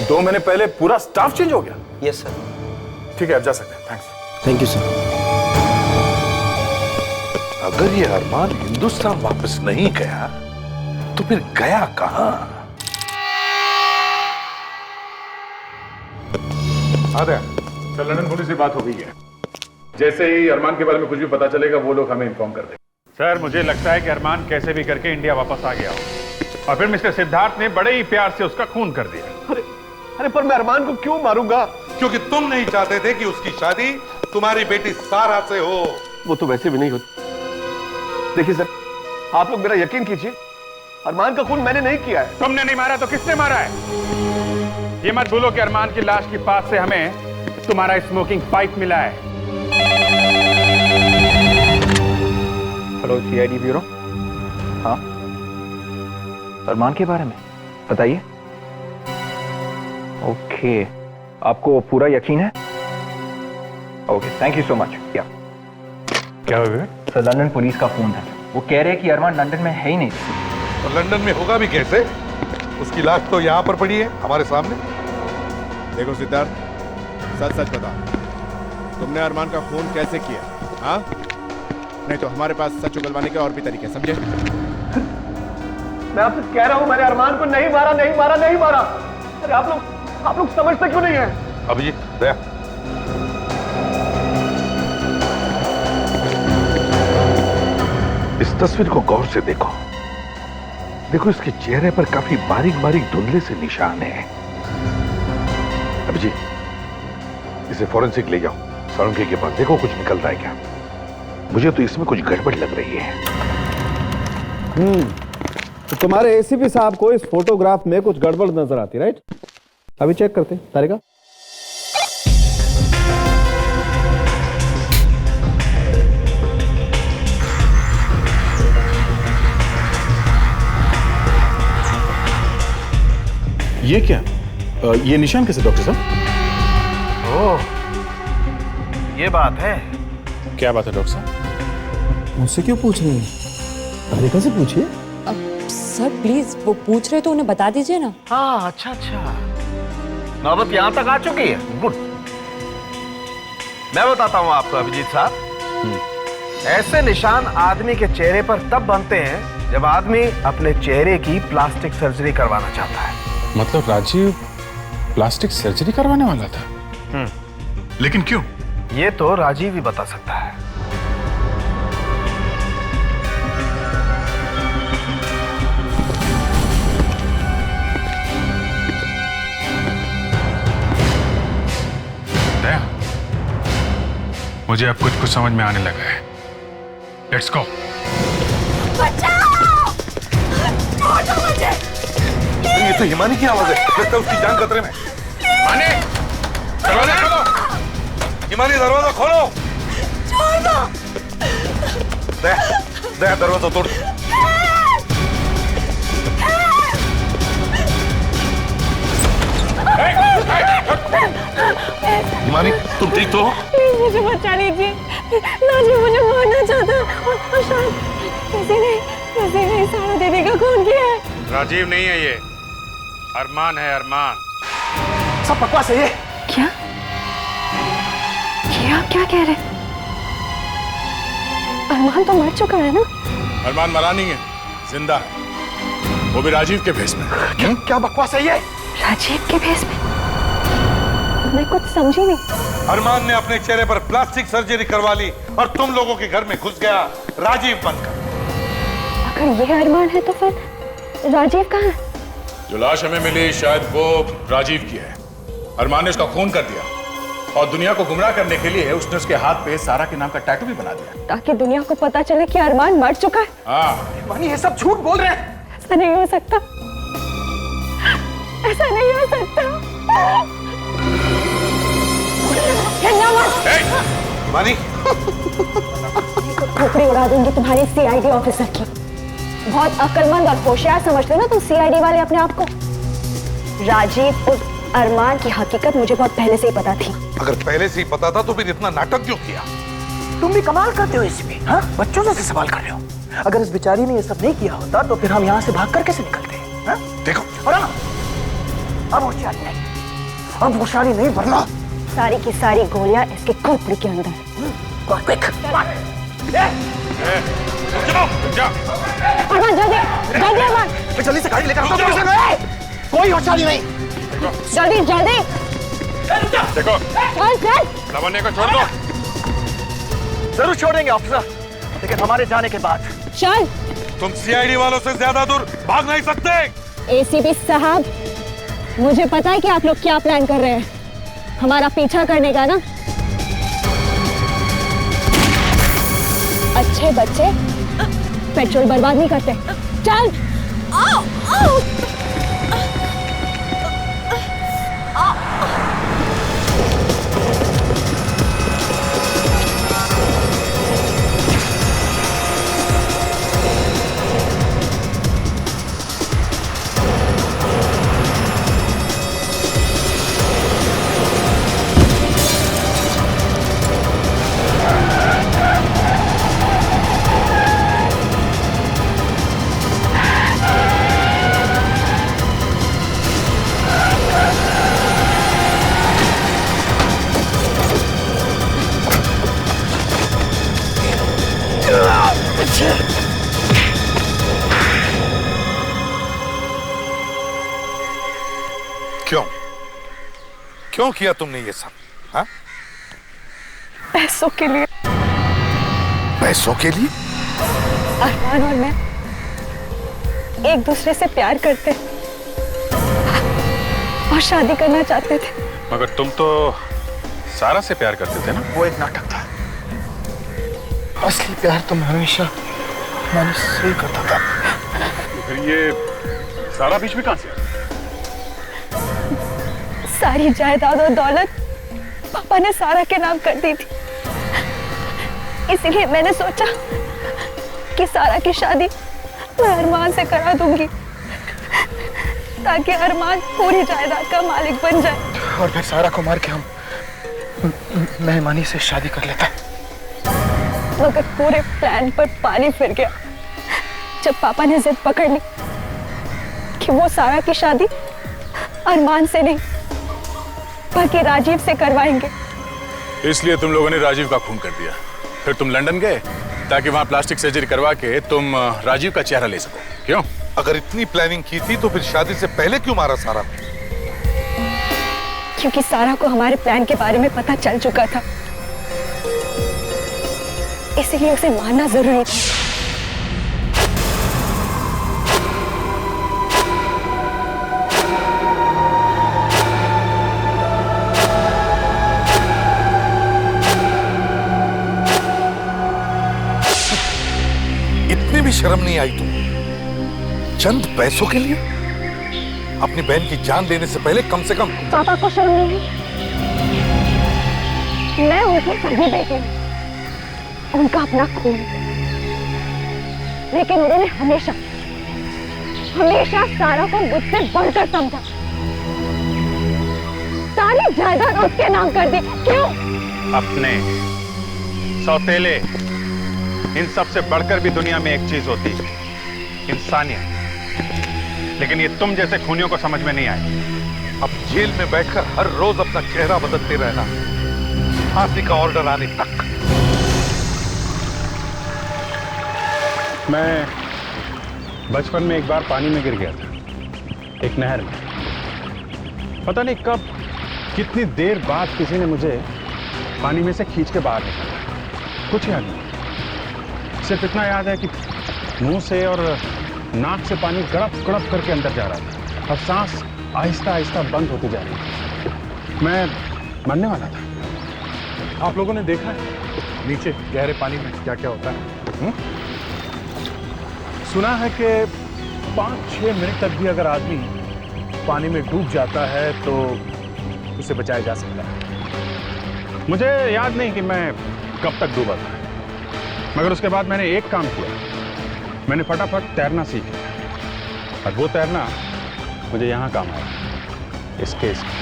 2 महीने पहले पूरा स्टाफ चेंज हो गया? Yes sir. ठीक है, आप जा सकते हैं। थैंक्स। Thank you sir. अगर ये अरमान हिंदुस्तान वापस नहीं गया तो फिर गया कहां? सर, लंदन पुलिस से बात हो गई है। जैसे ही अरमान के बारे में कुछ भी पता चलेगा वो लोग हमें इन्फॉर्म कर देंगे। सर, मुझे लगता है कि अरमान कैसे भी करके इंडिया वापस आ गया हो और फिर मिस्टर सिद्धार्थ ने बड़े ही प्यार से उसका खून कर दिया। अरे पर मैं अरमान को क्यों मारूंगा? क्योंकि तुम नहीं चाहते थे कि उसकी शादी तुम्हारी बेटी सारा से हो। वो तो वैसे भी नहीं होती। देखिए सर, आप लोग मेरा यकीन कीजिए, अरमान का खून मैंने नहीं किया है। तुमने नहीं मारा तो किसने मारा है? ये मत भूलो कि अरमान की लाश के पास से हमें तुम्हारा स्मोकिंग पाइप मिला है। Hello CID bureau. हाँ, अरमान के बारे में बताइए। ओके, आपको पूरा यकीन है? Okay, thank you so much. क्या हुआ? सर, लंदन पुलिस का फोन है, वो कह रहे हैं कि अरमान लंदन में है ही नहीं। तो लंदन में होगा भी कैसे? उसकी लाश तो यहाँ पर पड़ी है हमारे सामने। देखो सिद्धार्थ, सच सच बता, तुमने अरमान का खून कैसे किया? हाँ, नहीं तो हमारे पास सच उगलवाने के और भी तरीके, समझे? मैं आपसे कह रहा हूं, मैंने अरमान को नहीं मारा, नहीं मारा, नहीं मारा। अरे आप लोग समझते क्यों नहीं है? अभिजीत, दया, इस तस्वीर को गौर से देखो। देखो, इसके चेहरे पर काफी बारीक बारीक धुंधले से निशान है। अभिजीत, इसे फॉरेंसिक ले जाओ, साळुंखे के पास, देखो कुछ निकल रहा है क्या। मुझे तो इसमें कुछ गड़बड़ लग रही है। तो तुम्हारे एसीपी साहब को इस फोटोग्राफ में कुछ गड़बड़ नजर आती, राइट? अभी चेक करते हैं। तारिका, ये क्या? ये निशान कैसे डॉक्टर साहब? ओह, ये बात है। क्या बात है डॉक्टर साहब? मुझसे क्यों पूछ रहे हैं? तारिका से पूछिए। सर प्लीज, वो पूछ रहे तो उन्हें बता दीजिए ना। हाँ, अच्छा अच्छा, नौबत यहां तक आ चुकी है। गुड। मैं बताता हूं आपको अभिजीत साहब, ऐसे निशान आदमी के चेहरे पर तब बनते हैं जब आदमी अपने चेहरे की प्लास्टिक सर्जरी करवाना चाहता है। मतलब राजीव प्लास्टिक सर्जरी करवाने वाला था? लेकिन क्यों? ये तो राजीव ही बता सकता है। दया, मुझे अब कुछ समझ में आने लगा है। Let's go. बचाओ! छोड़ो मुझे! ये तो हिमानी की आवाज है, लगता है उसकी जान खतरे में। हिमानी, दरवाजा खोलो! हिमानी, दरवाजा खोलो! छोड़ दो! दया, दरवाजा तोड़। हिमानी, तुम ठीक तो हो? प्लीज मुझे बचा लीजिए। राजीव मुझे मारना चाहता है और शायद किसी ने सारा दीदी का खून किया है। राजीव नहीं है ये, अरमान है, अरमान। सब बकवास है ये। क्या? ये आप क्या कह रहे? अरमान तो मर चुका है ना? अरमान मरा नहीं है, जिंदा है, वो भी राजीव के भेस में। क्या बकवास है ये? राजीव के भेस में? मैं कुछ समझी नहीं। अरमान ने अपने चेहरे पर प्लास्टिक सर्जरी करवा ली और तुम लोगों के घर में घुस गया राजीव बनकर। अगर ये अरमान है तो फिर राजीव कहाँ है? जो लाश हमें मिली शायद वो राजीव की है। अरमान ने उसका खून कर दिया और दुनिया को गुमराह करने के लिए उसने उसके हाथ पे सारा के नाम का टैटू भी बना दिया, ताकि दुनिया को पता चले कि अरमान मर चुका है। हाँ। मानी, ये सब झूठ बोल रहे हैं। ऐसा नहीं हो सकता, ऐसा नहीं हो सकता। मानी, खोपड़ी उड़ा दूंगी तुम्हारी सीआईडी ऑफिसर की। बहुत अक्लमंद और होशियार समझते हो ना तुम सीआईडी वाले अपने आप को। राजीव उस अरमान की हकीकत मुझे बहुत पहले से ही पता थी। अगर पहले से ही पता था तो फिर इतना नाटक क्यों किया? तुम भी कमाल करते हो इसमें, हाँ? बच्चों जैसे सवाल कर रहे हो। अगर इस बेचारी ने ये सब नहीं किया होता तो फिर हम यहाँ से भाग कर कैसे निकलते हैं? हाँ? देखो, और अब होशियारी नहीं, अब होशियारी नहीं वरना सारी की सारी गोलियां इसके खोपड़ी के अंदर। अरमान जल्दी जल्दी, अरमान जल्दी से गाड़ी लेकर आओ। कोई होशियारी नहीं, जल्दी जल्दी। देखो, चल चल, लवन्य को छोड़ दो। जरूर छोड़ेंगे ऑफिसर, लेकिन हमारे जाने के बाद। चल। तुम सीआईडी वालों से ज्यादा दूर भाग नहीं सकते। एसीपी साहब, मुझे पता है कि आप लोग क्या प्लान कर रहे हैं, हमारा पीछा करने का ना। अच्छे बच्चे पेट्रोल बर्बाद नहीं करते। चल। आओ, आओ। क्यों क्यों किया तुमने ये सब? हाँ? पैसों के लिए। पैसों के लिए? अरमान और मैं एक दूसरे से प्यार करते और शादी करना चाहते थे। मगर तुम तो सारा से प्यार करते थे ना? वो एक नाटक था, असली प्यार तो मैं हमेशा मैंने सही करता था। फिर ये सारा बीच में कहां से? सारी जायदाद और दौलत पापा ने सारा के नाम कर दी थी, इसलिए मैंने सोचा कि सारा की शादी मैं अरमान से करा दूंगी ताकि अरमान पूरी जायदाद का मालिक बन जाए। और फिर सारा को मार के हम मेहमानी से शादी कर लेता। मगर पूरे प्लान पर पानी फिर गया जब पापा ने जिद पकड़ ली कि वो सारा की शादी अरमान से नहीं बल्कि राजीव से करवाएंगे। इसलिए तुम लोगों ने राजीव का खून कर दिया, फिर तुम लंदन गए ताकि वहां प्लास्टिक सर्जरी करवा के तुम राजीव का चेहरा ले सको। क्यों? अगर इतनी प्लानिंग की थी तो फिर शादी से पहले क्यों मारा सारा? क्योंकि सारा को हमारे प्लान के बारे में पता चल चुका था, इसलिए उसे मारना जरूरी था। इतनी भी शर्म नहीं आई तुम? चंद पैसों के लिए अपनी बहन की जान देने से पहले कम से कम पापा को शर्म नहीं है? मैं उनकी सगी बेटी हूं, उनका अपना खून, लेकिन उन्होंने हमेशा हमेशा सारा को मुझसे बढ़कर समझा। सारी जायदाद उसके नाम कर दी। क्यों? अपने सौतेले, इन सब से बढ़कर भी दुनिया में एक चीज होती है, इंसानियत। लेकिन ये तुम जैसे खूनियों को समझ में नहीं आए। अब जेल में बैठकर हर रोज अपना चेहरा बदलते रहना, फांसी का ऑर्डर आने तक। मैं बचपन में एक बार पानी में गिर गया था, एक नहर में। पता नहीं कब, कितनी देर बाद किसी ने मुझे पानी में से खींच के बाहर निकाला। कुछ याद नहीं, सिर्फ इतना याद है कि मुंह से और नाक से पानी गड़प गड़प करके अंदर जा रहा था और सांस आहिस्ता आहिस्ता बंद होती जा रही थी। मैं मरने वाला था। आप लोगों ने देखा है नीचे गहरे पानी में क्या क्या होता है? सुना है कि 5-6 मिनट तक भी अगर आदमी पानी में डूब जाता है तो उसे बचाया जा सकता है। मुझे याद नहीं कि मैं कब तक डूबा था, मगर उसके बाद मैंने एक काम किया, मैंने फटाफट तैरना सीख लिया। और वो तैरना मुझे यहाँ काम आया, इस केस में।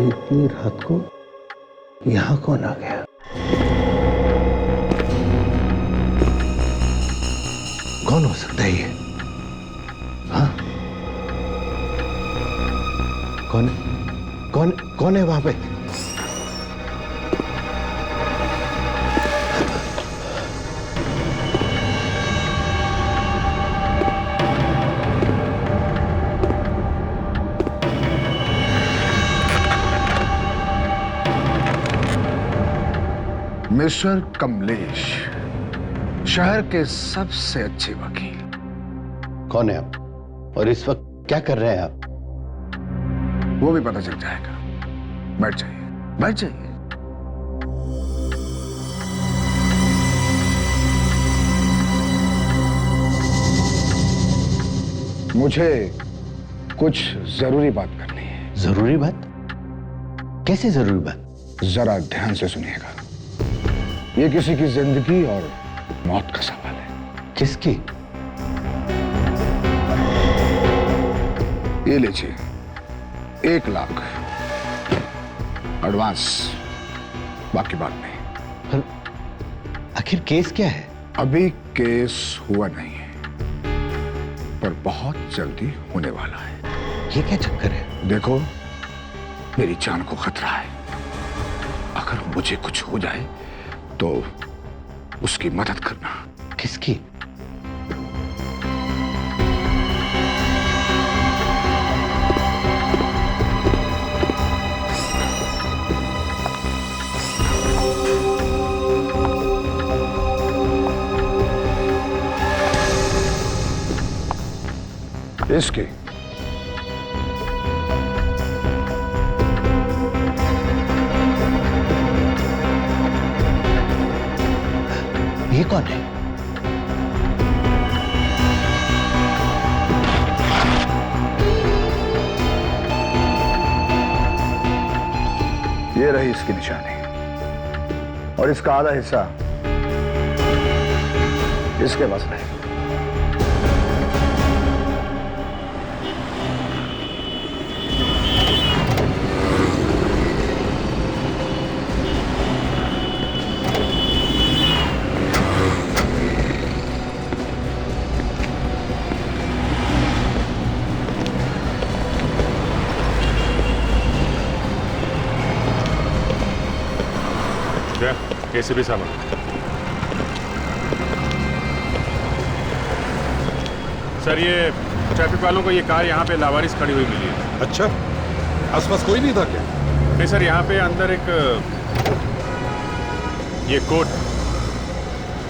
इतनी रात को यहां कौन आ गया? कौन हो सकता है ये? हाँ? कौन कौन कौन है वहां पे? मिस्टर कमलेश, शहर के सबसे अच्छे वकील। कौन है आप और इस वक्त क्या कर रहे हैं आप? वो भी पता चल जाएगा। बैठ जाइए, बैठ जाइए। मुझे कुछ जरूरी बात करनी है। जरूरी बात? कैसी जरूरी बात? जरा ध्यान से सुनिएगा। ये किसी की जिंदगी और मौत का सवाल है। किसकी? ये लीजिए 1 लाख एडवांस, बाकी बात नहीं। आखिर केस क्या है? अभी केस हुआ नहीं है, पर बहुत जल्दी होने वाला है। ये क्या चक्कर है? देखो, मेरी जान को खतरा है। अगर मुझे कुछ हो जाए तो उसकी मदद करना। किसकी? इसकी। ये कौन है? ये रही इसकी निशानी और इसका आधा हिस्सा इसके पास रहेगा। एसीपी साहब, सर ये ट्रैफिक वालों को ये कार यहाँ पे लावारिस खड़ी हुई मिली है। अच्छा, आसपास कोई नहीं था क्या? नहीं सर, यहाँ पे अंदर एक ये कोट,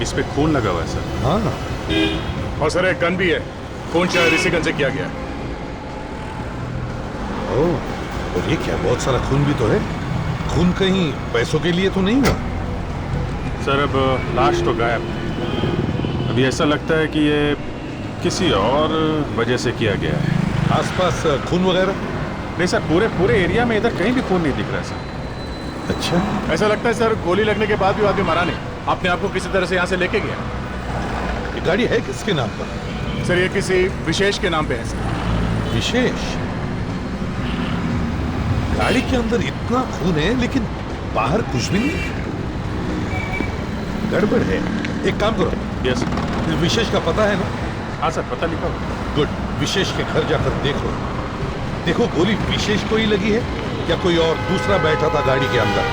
इस पे खून लगा हुआ है सर। हाँ, और सर एक गन भी है, खून शायद इसी गन से किया गया है। ओह, और ये क्या, बहुत सारा खून भी तो है। खून कहीं पैसों के लिए तो नहीं हुआ? सर अब लाश तो गायब, अभी ऐसा लगता है कि ये किसी और वजह से किया गया है। आसपास खून वगैरह? नहीं सर, पूरे एरिया में इधर कहीं भी खून नहीं दिख रहा है सर। अच्छा, ऐसा लगता है सर गोली लगने के बाद भी आदमी मरा नहीं, अपने आप को किसी तरह से यहाँ से लेके गया। ये गाड़ी है किसके नाम पर? सर ये किसी विशेष के नाम पे है सर। विशेष? गाड़ी के अंदर इतना खून है लेकिन बाहर कुछ भी नहीं। गड़बड़ है। एक काम करो। यस। विशेष का पता है ना? हाँ सर, पता लिखा हुआ। गुड। विशेष के घर जाकर देखो, देखो गोली विशेष को ही लगी है या कोई और दूसरा बैठा था गाड़ी के अंदर।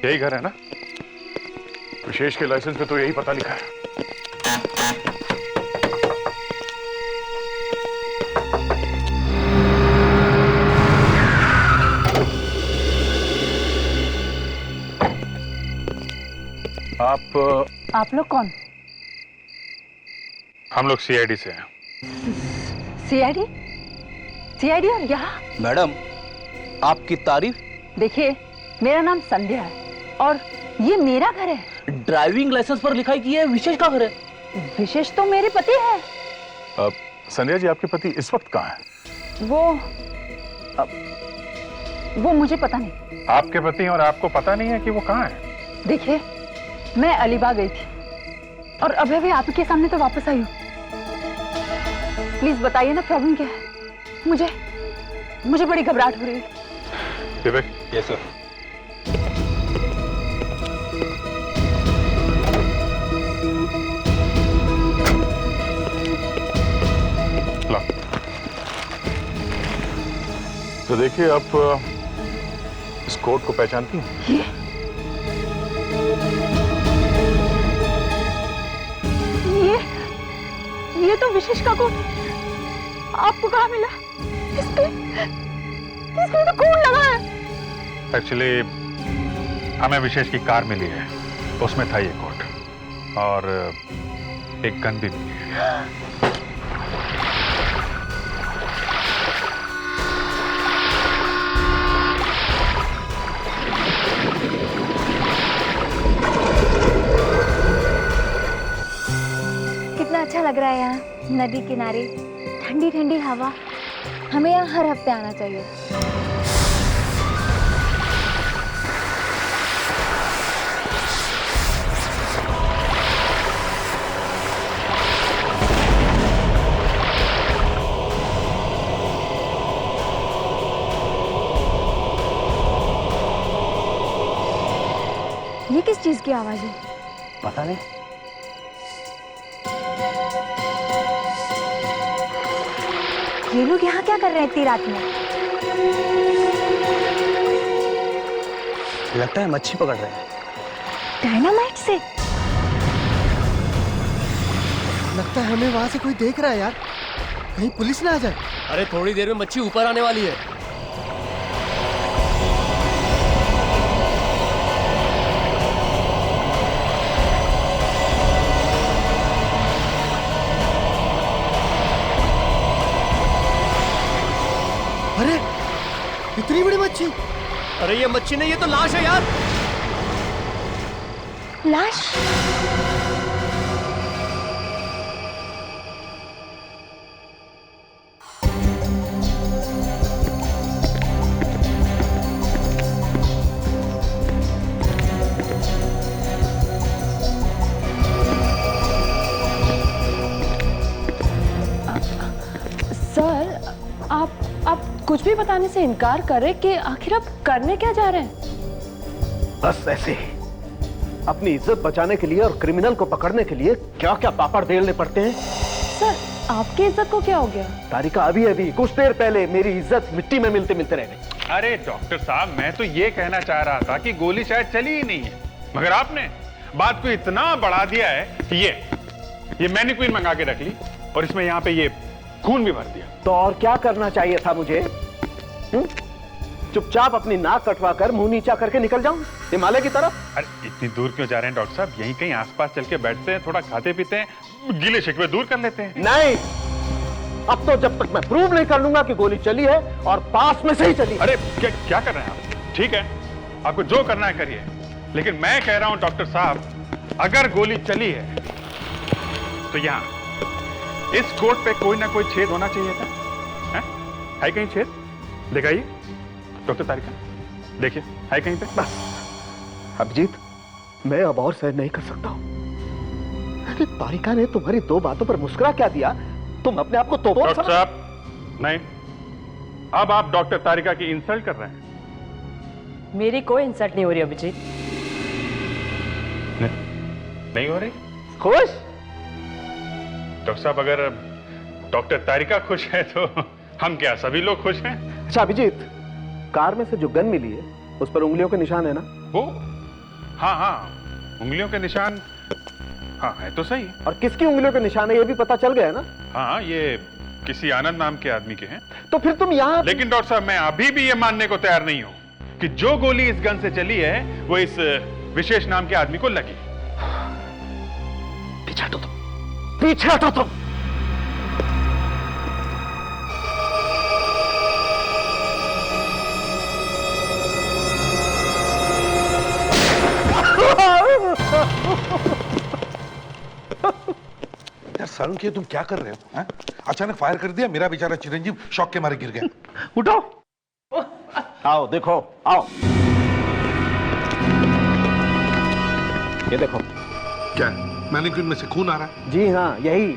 यही घर है ना? विशेष के लाइसेंस पे तो यही पता लिखा है। आप लोग कौन? हम लोग सीआईडी से हैं। सीआईडी? सीआईडी और यहाँ? मैडम, आपकी तारीफ। देखिए, मेरा नाम संध्या है और ये मेरा घर है। ड्राइविंग लाइसेंस पर लिखाई की है विशेष का घर है। विशेष तो मेरे पति है। संध्या जी, आपके पति इस वक्त कहाँ हैं? वो मुझे पता नहीं। आपके पति और आपको पता नहीं है कि वो कहाँ है? देखिए, मैं अलीबाग गई थी और अभी भी आप के सामने तो वापस आई हूँ। प्लीज बताइए ना, प्रॉब्लम क्या है? मुझे बड़ी घबराहट हो रही है। विवेक। Yes sir. तो देखिए, आप इस कोट को पहचानती हैं? ये तो विशेष का कोट। आपको कहाँ मिला? इसके तो खून लगा है। एक्चुअली हमें विशेष की कार मिली है, उसमें था ये कोट और एक गन भी मिली है। कितना अच्छा लग रहा है यहाँ, नदी किनारे, ठंडी ठंडी हवा। हमें यहाँ हर हफ्ते आना चाहिए। ये किस चीज की आवाज है? पता नहीं। ये लोग यहाँ क्या कर रहे हैं इतनी रात में? लगता है मच्छी पकड़ रहे हैं। डायनामाइट से? लगता है हमें वहां से कोई देख रहा है यार, कहीं पुलिस ना आ जाए। अरे थोड़ी देर में मच्छी ऊपर आने वाली है। इतनी बड़ी मच्छी? अरे ये मच्छी नहीं, ये तो लाश है यार। लाश? सर, आप कुछ भी बताने से इनकार कर रहे कि आखिर आप करने क्या जा रहे हैं? बस ऐसे ही अपनी इज्जत बचाने के लिए और क्रिमिनल को पकड़ने के लिए क्या क्या पापड़ बेलने पड़ते हैं। सर, आपकी इज्जत को क्या हो गया? तारिका अभी कुछ देर पहले मेरी इज्जत मिट्टी में मिलते मिलते रह गई। अरे डॉक्टर साहब, मैं तो ये कहना चाह रहा था कि गोली शायद चली ही नहीं है, मगर आपने बात को इतना बढ़ा दिया है कि ये मैनिक्विन मंगा के रख ली और इसमें यहाँ पे ये खून भी भर दिया। तो और क्या करना चाहिए था मुझे? चुपचाप अपनी नाक कटवा कर मुंह नीचा करके निकल जाऊं हिमालय की तरफ। अरे इतनी दूर क्यों जा रहे हैं डॉक्टर साहब? यहीं कहीं आसपास चल के बैठते हैं, थोड़ा खाते पीते हैं, गिले शिकवे दूर कर लेते हैं। नहीं, अब तो जब तक मैं प्रूव नहीं कर लूंगा कि गोली चली है और पास में से ही चली। अरे क्या कर रहे हैं आप? ठीक है, आपको जो करना है करिए, लेकिन मैं कह रहा हूं डॉक्टर साहब, अगर गोली चली है तो यहाँ इस कोट पे कोई ना कोई छेद होना चाहिए था। है कहीं छेद? दिखाइए डॉक्टर तारिका, देखिए है कहीं पे? बस अभिजीत, मैं अब और सहन नहीं कर सकता हूं। अरे तारिका ने तुम्हारी दो बातों पर मुस्कुरा क्या दिया? तुम अपने आप को तो डॉक्टर साहब, नहीं, अब आप डॉक्टर तारिका की इंसल्ट कर रहे हैं। मेरी कोई इंसल्ट नहीं हो रही अभिजीत। नहीं हो रही? खुश? डॉक्टर साहब, अगर डॉक्टर तारिका खुश है तो हम क्या सभी लोग खुश हैं? अच्छा अभिजीत, कार में से जो गन मिली है उस पर उंगलियों के निशान है ना? वो हाँ, उंगलियों के निशान, हाँ है तो सही। और किसकी उंगलियों के निशान है ये भी पता चल गया है ना? हाँ, ये किसी आनंद नाम के आदमी के हैं। तो फिर तुम यहाँ? लेकिन डॉक्टर साहब, मैं अभी भी ये मानने को तैयार नहीं हूं कि जो गोली इस गन से चली है वो इस विशेष नाम के आदमी को लगी। पीछे हटो तुम, पीछे हटो तुम। यार सारुण के तुम क्या कर रहे हो? हैं? अचानक फायर कर दिया, मेरा बेचारा चिरंजीव शॉक के मारे गिर गया। उठो, आओ देखो, आओ ये देखो। क्या मैनिक्विन में से खून आ रहा है? जी हाँ, यही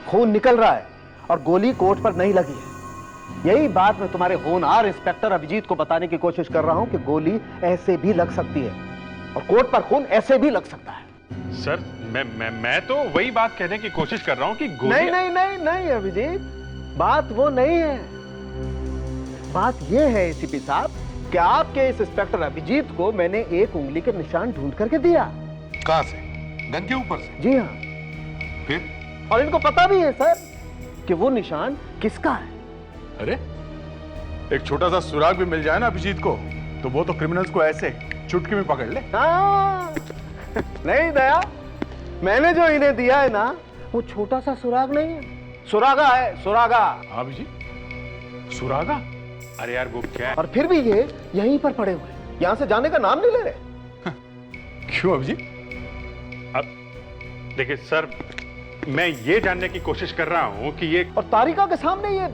खून निकल रहा है और गोली कोट पर नहीं लगी है। यही बात मैं तुम्हारे होनहार इंस्पेक्टर अभिजीत को बताने की कोशिश कर रहा हूं कि गोली ऐसे भी लग सकती है और कोट पर खून ऐसे भी लग सकता है। सर, मैं तो वही बात कहने की कोशिश कर रहा हूं कि गोली... नहीं अभिजीत, बात वो नहीं है। बात ये है एसीपी साहब कि आपके इस इंस्पेक्टर अभिजीत को मैंने एक उंगली के निशान ढूंढ करके दिया। कहां से? गन के ऊपर से? जी हाँ। फिर? और इनको पता भी है सर कि वो निशान किसका है। अरे एक छोटा सा सुराग भी मिल जाए ना अभिजीत को तो वो तो क्रिमिनल्स को ऐसे चुटकी में पकड़ ले। हाँ। नहीं दया, मैंने जो इन्हें दिया है ना वो छोटा सा सुराग नहीं है, सुरागा है, सुरागा। हाँ जी, सुरागा? अरे यार वो क्या है? और फिर भी ये यहीं पर पड़े हुए, यहां से जाने का नाम नहीं ले रहे। क्यों अभिजीत? अब देखिए सर, मैं ये जानने की कोशिश कर रहा हूं कि ये... और तारिका के सामने ये...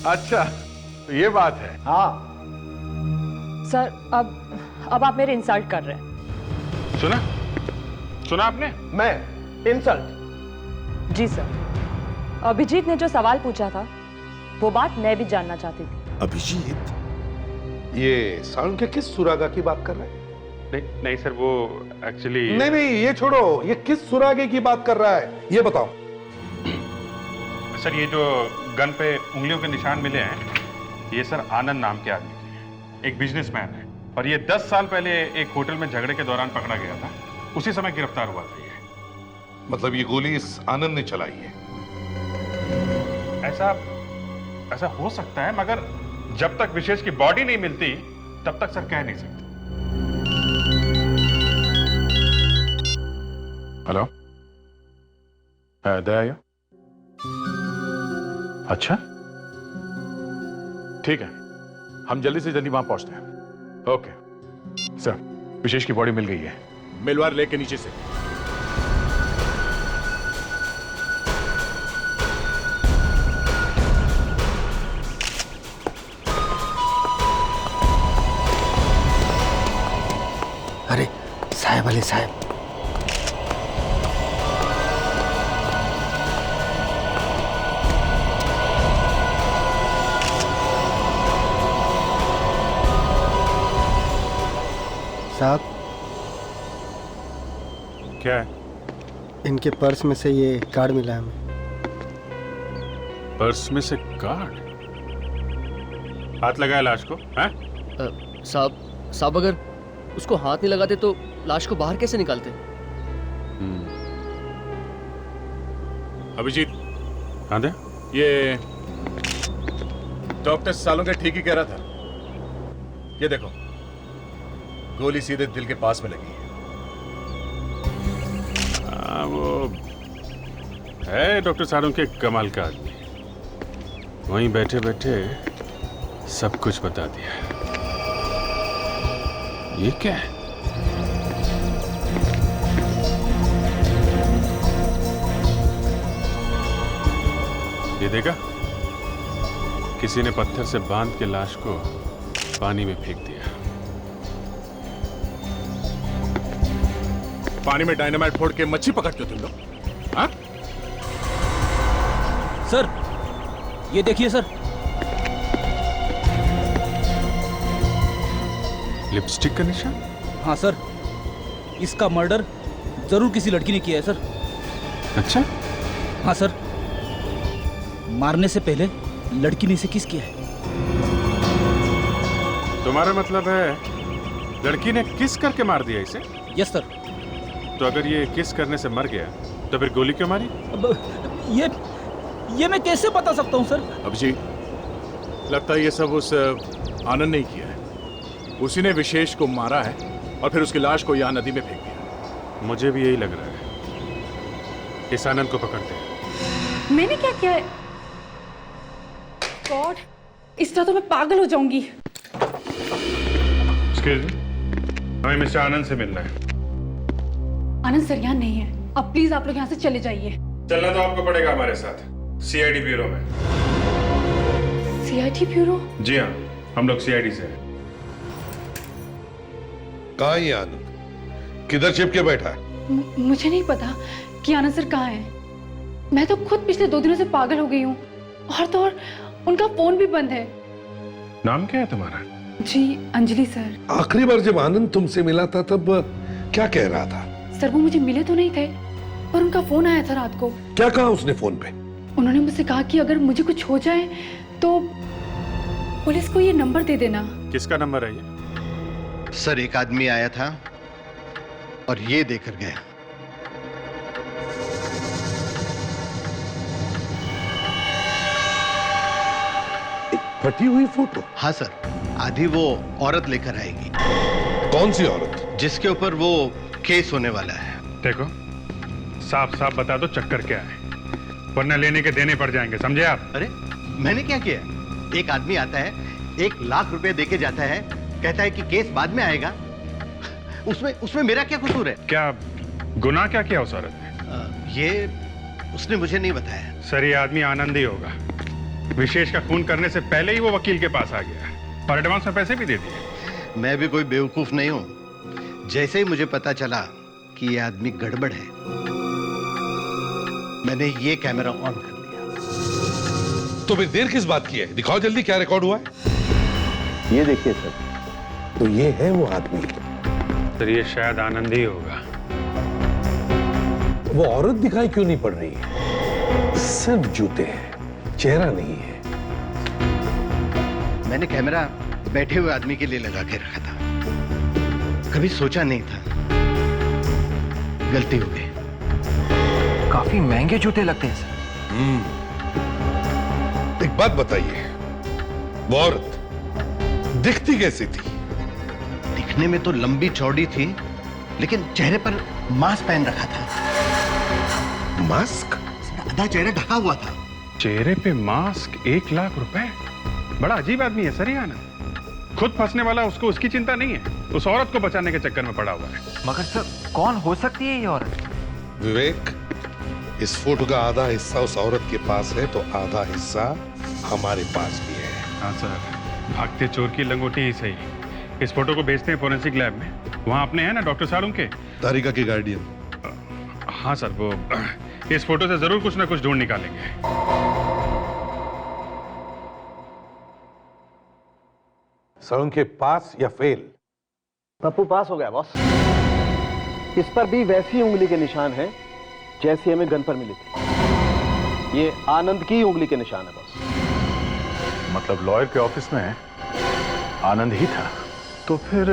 अच्छा, तो ये बात है। हाँ सर, अब आप मेरे इंसल्ट कर रहे हैं। सुना आपने? मैं इंसल्ट? जी सर, अभिजीत ने जो सवाल पूछा था वो बात मैं भी जानना चाहती थी। अभिजीत, ये सारुण के किस सुरागा की बात कर रहे हैं? नहीं सर, वो एक्चुअली... नहीं, ये छोड़ो, ये किस सुरागे की बात कर रहा है ये बताओ। सर, ये जो गन पे उंगलियों के निशान मिले हैं, ये सर आनंद नाम के आदमी के हैं, एक बिजनेसमैन है, और ये 10 साल पहले एक होटल में झगड़े के दौरान पकड़ा गया था, उसी समय गिरफ्तार हुआ था ये। मतलब ये गोली इस आनंद ने चलाई है? ऐसा हो सकता है, मगर जब तक विशेष की बॉडी नहीं मिलती तब तक सर कह नहीं सकते। हेलो, दया? अच्छा, ठीक है, हम जल्दी से जल्दी वहां पहुंचते हैं। ओके सर, विशेष की बॉडी मिल गई है। मिलवार लेके नीचे से। अरे साहब अली साहब, साहब क्या है? इनके पर्स में से ये कार्ड मिला है हमें। पर्स में से कार्ड? हाथ लगाया लाश को? हैं? साहब अगर उसको हाथ नहीं लगाते तो लाश को बाहर कैसे निकालते? अभिजीत, हाँ दे। ये डॉक्टर सालों ठीक ही कह रहा था। ये देखो, गोली सीधे दिल के पास में लगी है। वो है डॉक्टर सालों के कमाल का आदमी। वहीं बैठे बैठे सब कुछ बता दिया। ये क्या है? ये देखा? किसी ने पत्थर से बांध के लाश को पानी में फेंक दिया। पानी में डायनामाइट फोड़ के मच्छी पकड़ते हो तुम लोग? हाँ? सर, ये देखिए सर। लिपस्टिक का निशान? हाँ सर, इसका मर्डर जरूर किसी लड़की ने किया है सर। अच्छा? हाँ सर, मारने से पहले लड़की ने इसे किस किया है। तुम्हारा मतलब है लड़की ने किस करके मार दिया इसे? Yes sir. तो अगर ये किस करने से मर गया तो फिर गोली क्यों मारी? ये मैं कैसे बता सकता हूँ सर? अभिजीत, लगता है ये सब उस आनंद ने किया है। उसी ने विशेष को मारा है और फिर उसकी लाश को यहाँ नदी में फेंक दिया। मुझे भी यही लग रहा है। इस आनंद को पकड़ते हैं। मैंने क्या किया है? गॉड, इस तरह तो मैं पागल हो जाऊंगी। एक्सक्यूज मी, हमें मिस्टर आनंद से मिलना है। आनंद सर यहाँ नहीं है। अब प्लीज आप लोग यहाँ से चले जाइए। चलना तो आपको पड़ेगा हमारे साथ, सीआईडी ब्यूरो में। CID bureau? जी हाँ, हम लोग सीआईडी से हैं। कहाँ है ये आनंद? किधर चिपके बैठा है? मुझे नहीं पता कि आनंद सर कहाँ है। मैं तो खुद पिछले 2 दिनों से पागल हो गई हूँ। और तो और उनका फोन भी बंद है। नाम क्या है तुम्हारा? जी, अंजलि सर। आखिरी बार जब आनंद तुमसे मिला था तब क्या कह रहा था? सर वो मुझे मिले तो नहीं थे, पर उनका फोन आया था रात को। क्या कहा उसने फोन पे? उन्होंने मुझसे कहा कि अगर मुझे कुछ हो जाए तो पुलिस को ये नंबर दे देना। किसका नंबर है ये? सर, एक आदमी आया था और ये देकर गया। फटी हुई फोटो? हाँ सर, आधी वो औरत लेकर आएगी। कौन सी औरत? जिसके ऊपर वो केस होने वाला है। देखो, साफ साफ बता दो चक्कर क्या है, वरना लेने के देने पड़ जाएंगे, समझे आप? अरे मैंने क्या किया? एक आदमी आता है, 1 लाख रुपए देके जाता है, कहता है कि केस बाद में आएगा। उसमें मेरा क्या कसूर है? क्या गुनाह क्या किया उस औरत ने? ये उसने मुझे नहीं बताया। सर, ये आदमी आनंद ही होगा। विशेष का खून करने से पहले ही वो वकील के पास आ गया और एडवांस में पैसे भी दे दिए। मैं भी कोई बेवकूफ नहीं हूं। जैसे ही मुझे पता चला कि ये आदमी गड़बड़ है, मैंने ये कैमरा ऑन कर लिया। तो फिर देर किस बात की है? दिखाओ जल्दी क्या रिकॉर्ड हुआ है। ये देखिए सर, तो ये है वो आदमी। सर, ये शायद आनंद ही होगा। वो औरत दिखाई क्यों नहीं पड़ रही है? सिर्फ जूते हैं, चेहरा नहीं है। मैंने कैमरा बैठे हुए आदमी के लिए लगा के रखा था, कभी सोचा नहीं था। गलती हो गई। काफी महंगे जूते लगते हैं सर। एक बात बताइए, वो औरत दिखती कैसी थी? दिखने में तो लंबी चौड़ी थी, लेकिन चेहरे पर मास्क पहन रखा था। मास्क? आधा चेहरा ढका हुआ था। चेहरे पे मास्क, 1 लाख रुपए? बड़ा अजीब आदमी है सर ये आनंद। खुद फंसने वाला उसको उसकी चिंता नहीं है, उस औरत को बचाने के चक्कर में पड़ा हुआ है। मगर सर कौन हो सकती है ये औरत? विवेक, इस फोटो का आधा हिस्सा उस औरत के पास है तो आधा हिस्सा हमारे पास भी है। हाँ सर, भागते चोर की लंगोटी ही सही। इस फोटो को भेजते हैं फोरेंसिक लैब में, वहाँ अपने हैं ना डॉक्टर साहब उनके, तारिका के गार्डियन। हाँ सर, वो इस फोटो से जरूर कुछ ना कुछ ढूंढ निकालेंगे। सर के पास या फेल? पप्पू पास हो गया बॉस। इस पर भी वैसी उंगली के निशान हैं जैसी हमें गन पर मिली थी। ये आनंद की उंगली के निशान है बॉस। मतलब लॉयर के ऑफिस में आनंद ही था, तो फिर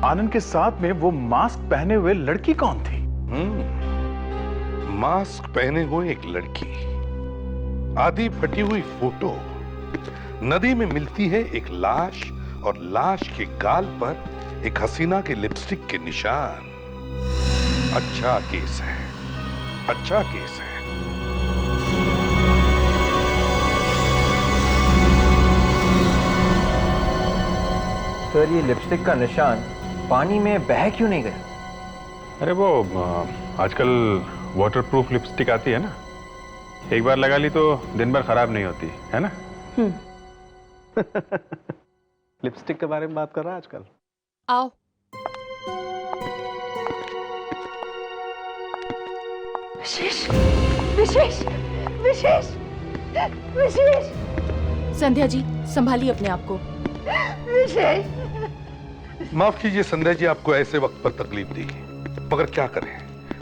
आनंद के साथ में वो मास्क पहने हुए लड़की कौन थी? मास्क पहने हुए एक लड़की, आधी फटी हुई फोटो, नदी में मिलती है एक लाश और लाश के गाल पर एक हसीना के लिपस्टिक के निशान। अच्छा केस है, अच्छा केस है। सर ये लिपस्टिक का निशान पानी में बह क्यों नहीं गया? अरे वो आजकल वाटरप्रूफ लिपस्टिक आती है ना, एक बार लगा ली तो दिन भर खराब नहीं होती है ना। लिपस्टिक के बारे में बात कर रहा है आजकल। आओ। विशेष विशेष विशेष विशेष। संध्या जी संभालिए अपने आप को। विशेष। माफ कीजिए संध्या जी, आपको ऐसे वक्त पर तकलीफ दी, मगर क्या करें,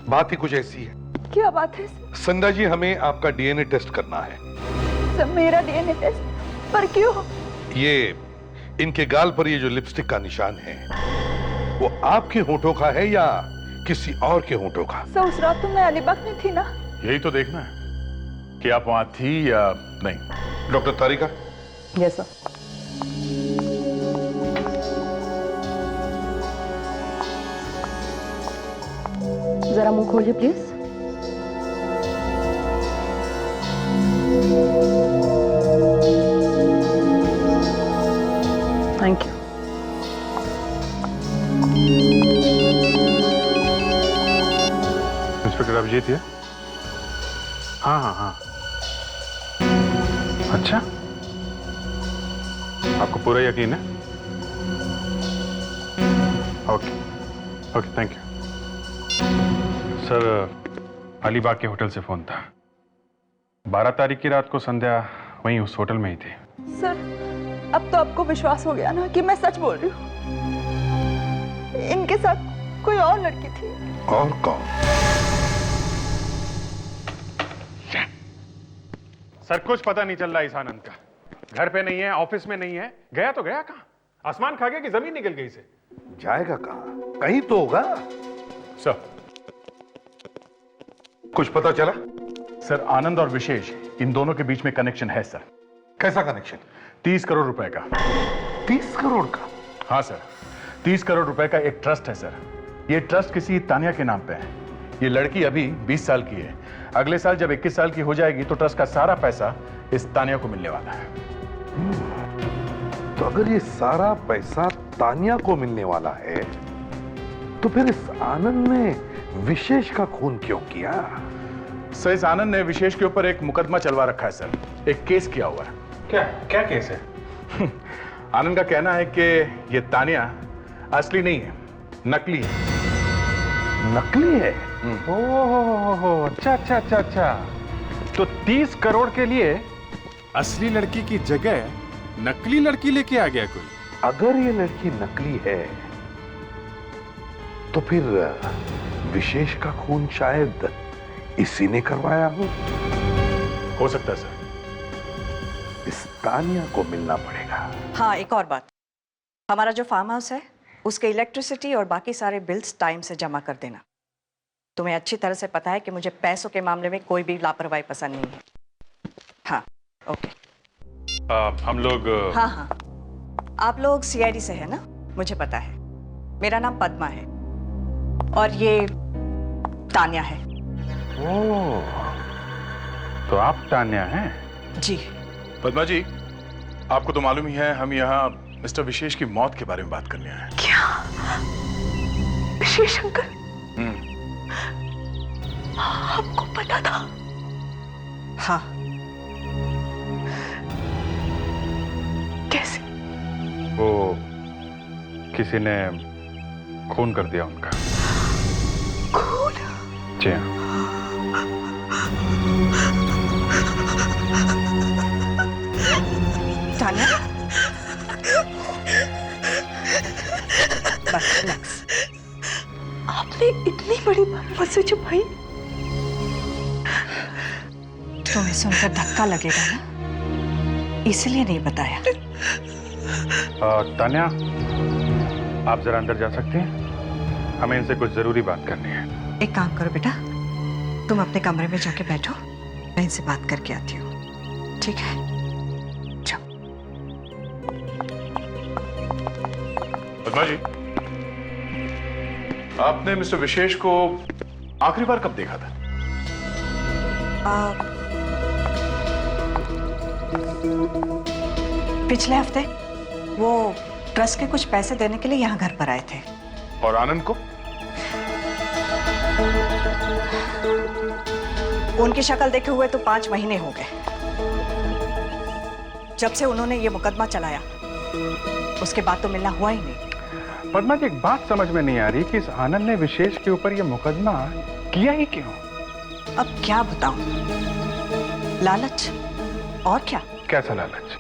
बात ही कुछ ऐसी है। क्या बात है? संध्या जी, हमें आपका डीएनए टेस्ट करना है। सब मेरा डीएनए टेस्ट? पर क्यों? ये इनके गाल पर ये जो लिपस्टिक का निशान है वो आपके होठों का है या किसी और के होठों का? सर उस रात तो मैं अलीबाग में थी ना। यही तो देखना है कि आप वहां थी या नहीं। डॉक्टर तारिका। Yes sir. जरा मुंह खोलिए please. Thank you. Inspector Abhijeet है? हाँ हाँ हाँ। अच्छा, आपको पूरा यकीन है? Okay okay, thank you sir. Alibaug के होटल से फोन था। 12 तारीख की रात को संध्या वहीं उस होटल में ही थी। सर अब तो आपको विश्वास हो गया ना कि मैं सच बोल रही हूँ। इनके साथ कोई और लड़की थी। और कौन? सर कुछ पता नहीं चल रहा इस आनंद का। घर पे नहीं है, ऑफिस में नहीं है, गया तो गया कहाँ? आसमान खा गया कि जमीन निकल गई से? जाएगा कहाँ? कहीं तो होगा। सर कुछ पता चला? सर आनंद और विशेष, इन दोनों के बीच में कनेक्शन है सर। कैसा कनेक्शन? 30 करोड़ रुपए का। 30 करोड़ का? हाँ सर, 30 करोड़ रुपए का एक ट्रस्ट है सर। ये ट्रस्ट किसी तानिया के नाम पे है। ये लड़की अभी 20 साल की है। अगले साल जब 21 साल की हो जाएगी तो ट्रस्ट का सारा पैसा इस तानिया को मिलने वाला है। तो अगर ये सारा पैसा तानिया को मिलने वाला है तो फिर इस आनंद ने विशेष का खून क्यों किया? सर इस आनंद ने विशेष के ऊपर एक मुकदमा चलवा रखा है सर, एक केस किया हुआ है। क्या क्या केस है? आनंद का कहना है कि ये तानिया असली नहीं है, नकली है। नकली है? ओह अच्छा अच्छा अच्छा अच्छा। तो 30 करोड़ के लिए असली लड़की की जगह नकली लड़की लेके आ गया कोई। अगर ये लड़की नकली है तो फिर विशेष का खून शायद इसी ने करवाया हो सकता है सर। इस तानिया को मिलना पड़ेगा। हाँ एक और बात, हमारा जो फार्म हाउस है उसके इलेक्ट्रिसिटी और बाकी सारे बिल्स टाइम से जमा कर देना। तुम्हें अच्छी तरह से पता है कि मुझे पैसों के मामले में कोई भी लापरवाही पसंद नहीं है। हाँ ओके। हम लोग हाँ हाँ, आप लोग सीआईडी से है ना? मुझे पता है। मेरा नाम पद्मा है और ये तानिया है। ओह, तो आप तानिया हैं? जी। पद्मा जी, आपको तो मालूम ही है हम यहाँ मिस्टर विशेष की मौत के बारे में बात करने आए हैं। क्या विशेष अंकल? आपको पता था? हाँ। कैसे? वो किसी ने खून कर दिया उनका। खून? जी हाँ। तान्या, बस रिलैक्स। आपने इतनी बड़ी बात मुझसे छुपाई? तुम्हें सुनकर धक्का लगेगा ना, इसलिए नहीं बताया। तान्या, आप जरा अंदर जा सकती हैं? हमें इनसे कुछ जरूरी बात करनी है। एक काम करो बेटा, तुम अपने कमरे में जाके बैठो, मैं इनसे बात करके आती हूँ, ठीक है? जाओ। पद्मा जी, आपने मिस्टर विशेष को आखिरी बार कब देखा था? पिछले हफ्ते वो ट्रस्ट के कुछ पैसे देने के लिए यहाँ घर पर आए थे। और आनंद को? उनकी शक्ल देखे हुए तो 5 महीने हो गए। जब से उन्होंने ये मुकदमा चलाया, उसके बाद तो मिलना हुआ ही नहीं। पद्मा जी, एक बात समझ में नहीं आ रही कि इस आनंद ने विशेष के ऊपर ये मुकदमा किया ही क्यों? अब क्या बताऊं? लालच, और क्या? कैसा लालच?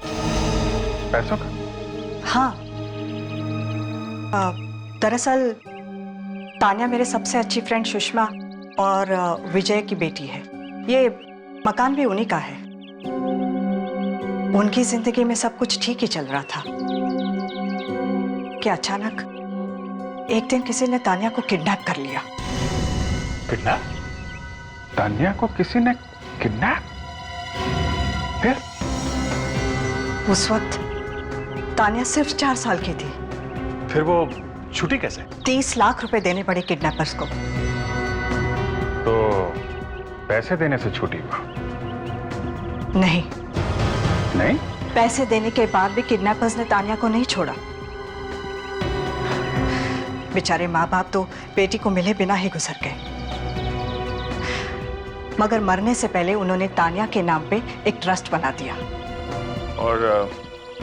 पैसों का? हाँ। दरअसल तान्या मेरे सबसे अच्छी फ्रेंड सुषमा और विजय की बेटी है। ये मकान भी उन्हीं का है। उनकी जिंदगी में सब कुछ ठीक ही चल रहा था कि अचानक एक दिन किसी ने तान्या को किडनैप कर लिया। किडनैप? तान्या को किसी ने किडनैप? फिर? उस वक्त तान्या सिर्फ 4 साल की थी। फिर वो छुट्टी कैसे? 30 लाख रुपए देने पड़े किडनैपर्स को। तो पैसे देने से छूटी हुआ? नहीं। नहीं? पैसे देने के बाद भी किडनैपर्स ने तान्या को नहीं छोड़ा। बेचारे माँ बाप तो बेटी को मिले बिना ही गुजर गए। मगर मरने से पहले उन्होंने तान्या के नाम पे एक ट्रस्ट बना दिया। और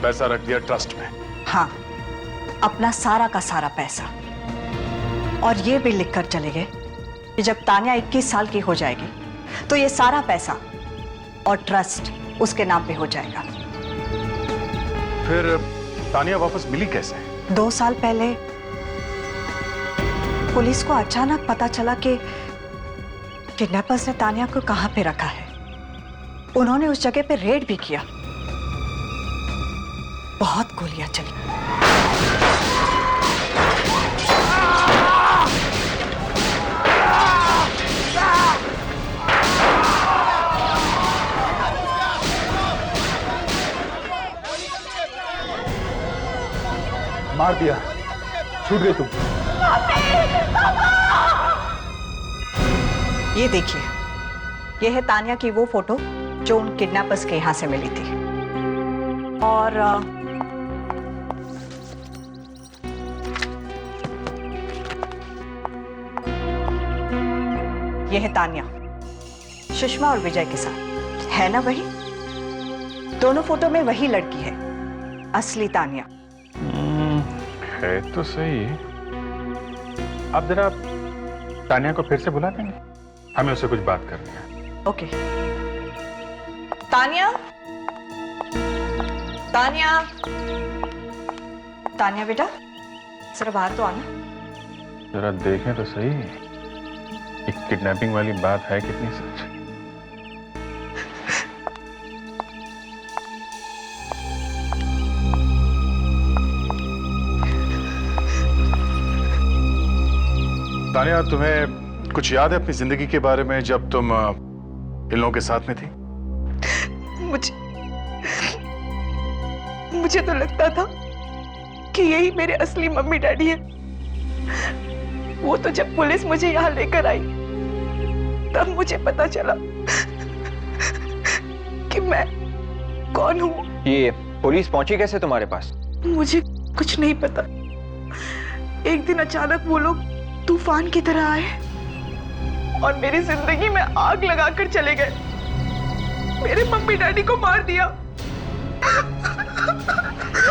पैसा रख दिया ट्रस्ट में? हाँ, अपना सारा का सारा पैसा। और ये भी लिखकर चले गए कि जब तान्या 21 साल की हो जाएगी तो ये सारा पैसा और ट्रस्ट उसके नाम पे हो जाएगा। फिर तान्या वापस मिली कैसे? 2 साल पहले पुलिस को अचानक पता चला कि किडनैपर्स ने तान्या को कहां पे रखा है। उन्होंने उस जगह पे रेड भी किया। बहुत गोलियां चली। मार दिया, छूट गई तुम। ये देखिए, ये है तान्या की वो फोटो जो उन किडनैपर्स के यहां से मिली थी। और ये है तान्या सुषमा और विजय के साथ। है ना वही? दोनों फोटो में वही लड़की है, असली तान्या। है तो सही। आप जरा तान्या को फिर से बुला देंगे? हमें उससे कुछ बात करनी है। ओके। तान्या, तान्या, तान्या बेटा, जरा बाहर तो आना। जरा देखें तो सही, एक किडनैपिंग वाली बात है कितनी सच। तान्या, तुम्हें कुछ याद है अपनी जिंदगी के बारे में जब तुम इन लोगों के साथ में थी? मुझे तो लगता था कि यही मेरे असली मम्मी डैडी है। वो तो जब पुलिस मुझे यहाँ लेकर आई तब मुझे पता चला कि मैं कौन हूँ। ये पुलिस पहुंची कैसे तुम्हारे पास? मुझे कुछ नहीं पता। एक दिन अचानक वो लोग तूफान की तरह आए और मेरी जिंदगी में आग लगाकर चले गए। मेरे मम्मी डैडी को मार दिया।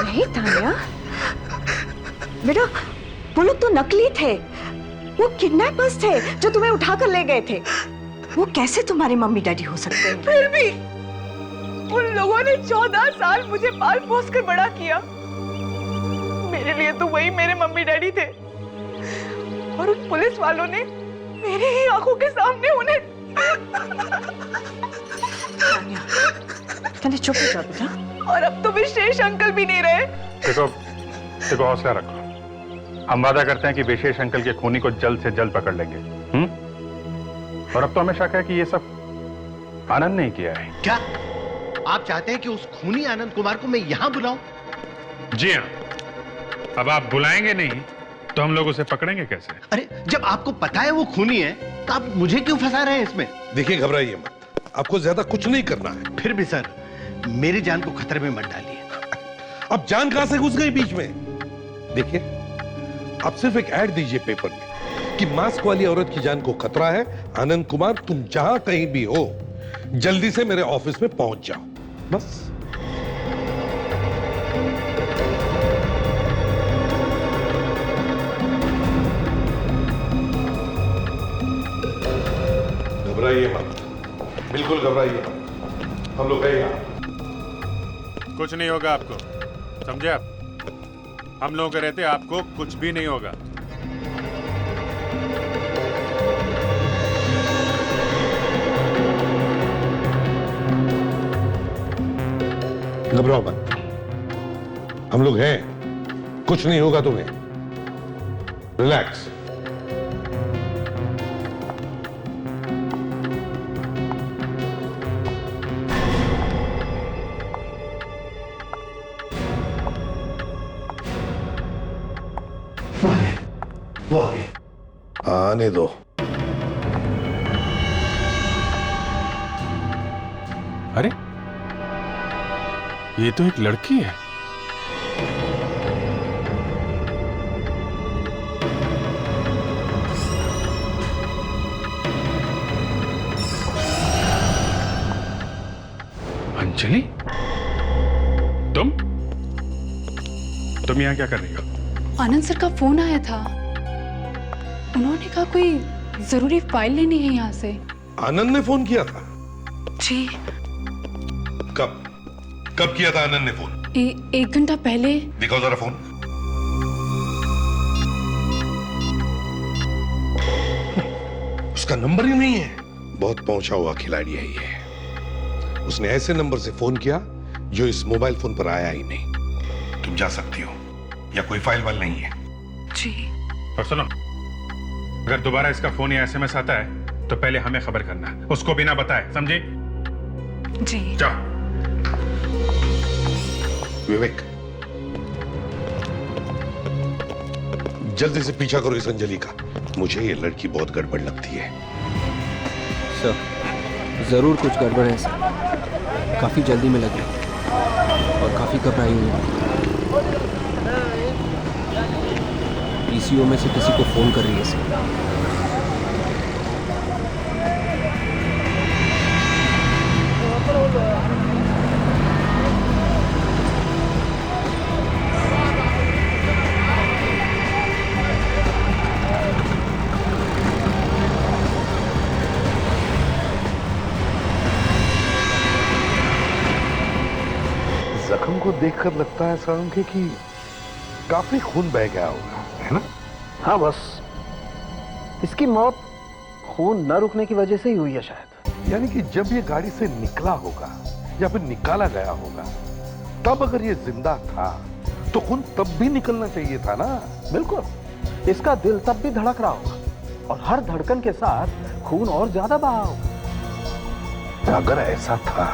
नहीं तानिया, बेटा वो लोग तो नकली थे, वो किडनैपर्स थे जो तुम्हें उठाकर ले गए थे। वो कैसे तुम्हारे मम्मी डैडी हो सकते हैं? फिर भी उन लोगों ने 14 साल मुझे पाल पोस कर बड़ा किया। मेरे लिए तो वही मेरे मम्मी डैडी थे, और उन पुलिस वालों ने मेरी ही आंखों के सामने उन्हें। तानिया चुप हो जाओ बेटा। और अब तो विशेष अंकल भी नहीं रहे। देखो हौसला रखो। हम वादा करते हैं कि विशेष अंकल के खूनी को जल्द से जल्द पकड़ लेंगे। और अब तो हमें शक है कि ये सब आनंद ने किया है। क्या आप चाहते हैं कि उस खूनी आनंद कुमार को मैं यहां बुलाऊं? जी हाँ। अब आप बुलाएंगे नहीं तो हम लोग उसे पकड़ेंगे कैसे? अरे जब आपको पता है वो खूनी है तो आप मुझे क्यों फंसा रहे हैं इसमें? देखिए घबराइए मत, आपको ज्यादा कुछ नहीं करना है। फिर भी सर, मेरी जान को खतरे में मत डालिए। अब जान कहां से घुस गई बीच में? देखिए, आप सिर्फ एक ऐड दीजिए पेपर में कि मास्क वाली औरत की जान को खतरा है। आनंद कुमार, तुम जहां कहीं भी हो जल्दी से मेरे ऑफिस में पहुंच जाओ, बस। घबराइए मत, बिल्कुल घबराइए मत, हम लोग हैं यहां। कुछ नहीं होगा आपको, समझे आप? हम लोगों के रहते आपको कुछ भी नहीं होगा। घबराओ मत, हम लोग हैं, कुछ नहीं होगा तुम्हें। रिलैक्स। वो आने दो। अरे ये तो एक लड़की है। अंजलि, तुम यहां क्या कर रही हो? आनंद सर का फोन आया था, उन्होंने कहा कोई जरूरी फाइल लेनी है यहाँ से। आनंद ने फोन किया था? जी। कब किया था आनंद ने फोन? 1 घंटा पहले। दिखाओ जरा फोन। उसका नंबर ही नहीं है। बहुत पहुंचा हुआ खिलाड़ी है ये। उसने ऐसे नंबर से फोन किया जो इस मोबाइल फोन पर आया ही नहीं। तुम जा सकती हो, या कोई फाइल वाल नहीं है। जी। और सुनो, अगर दोबारा इसका फोन या एसएमएस आता है तो पहले हमें खबर करना, उसको बिना बताए, समझे? जी। जाओ। विवेक, जल्दी से पीछा करो इस अंजलि का। मुझे ये लड़की बहुत गड़बड़ लगती है। सर, जरूर कुछ गड़बड़ है सर। काफी जल्दी में लगी और काफी घबराई हुई है। पीसीओ में से किसी को फोन कर रही है सर। जख्म को देखकर लगता है सारंगी कि काफी खून बह गया होगा, है ना? हाँ, बस इसकी मौत खून न रुकने की वजह से ही हुई है शायद। यानी कि जब ये गाड़ी से निकला होगा या फिर निकाला गया होगा, तब अगर ये जिंदा था तो खून तब भी निकलना चाहिए था ना? बिल्कुल, इसका दिल तब भी धड़क रहा होगा और हर धड़कन के साथ खून और ज्यादा बहा होगा। अगर ऐसा था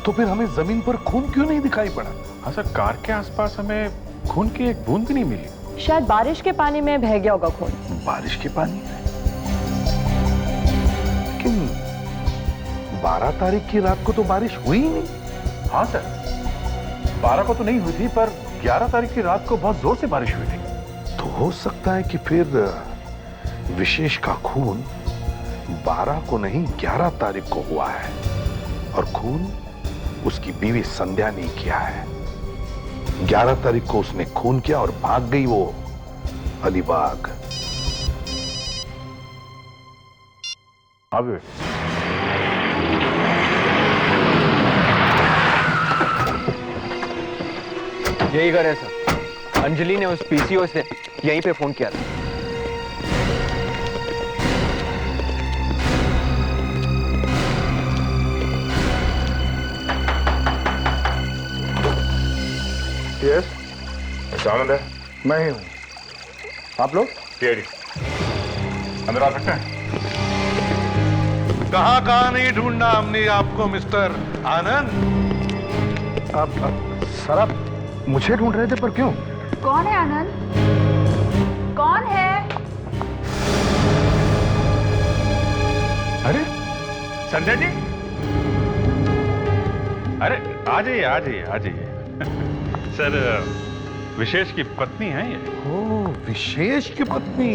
तो फिर हमें जमीन पर खून क्यों नहीं दिखाई पड़ा? हाँ सर, कार के आसपास हमें खून की एक बूंद भी नहीं मिली। शायद बारिश के पानी में बह गया होगा खून। बारिश के पानी में? लेकिन 12 तारीख की रात को तो बारिश हुई ही नहीं। हाँ सर, 12 को तो नहीं हुई थी, पर 11 तारीख की रात को बहुत जोर से बारिश हुई थी। तो हो सकता है कि फिर विशेष का खून 12 को नहीं 11 तारीख को हुआ है, और खून उसकी बीवी संध्या ने किया है। 11 तारीख को उसने खून किया और भाग गई वो अलीबाग। अब यही घर है सर। अंजलि ने उस पीसीओ से यहीं पे फोन किया था। यस, आनंद है। मैं ही हूं। आप लोग? सीआईडी। अंदर आ सकते हैं? कहां नहीं ढूंढना हमने आपको मिस्टर आनंद। आप सर, आप मुझे ढूंढ रहे थे, पर क्यों? कौन है आनंद? कौन है? अरे संध्या जी, अरे आ जाइए आ जाइए आ जाइए। सर, विशेष की पत्नी है ये। ओ, विशेष की पत्नी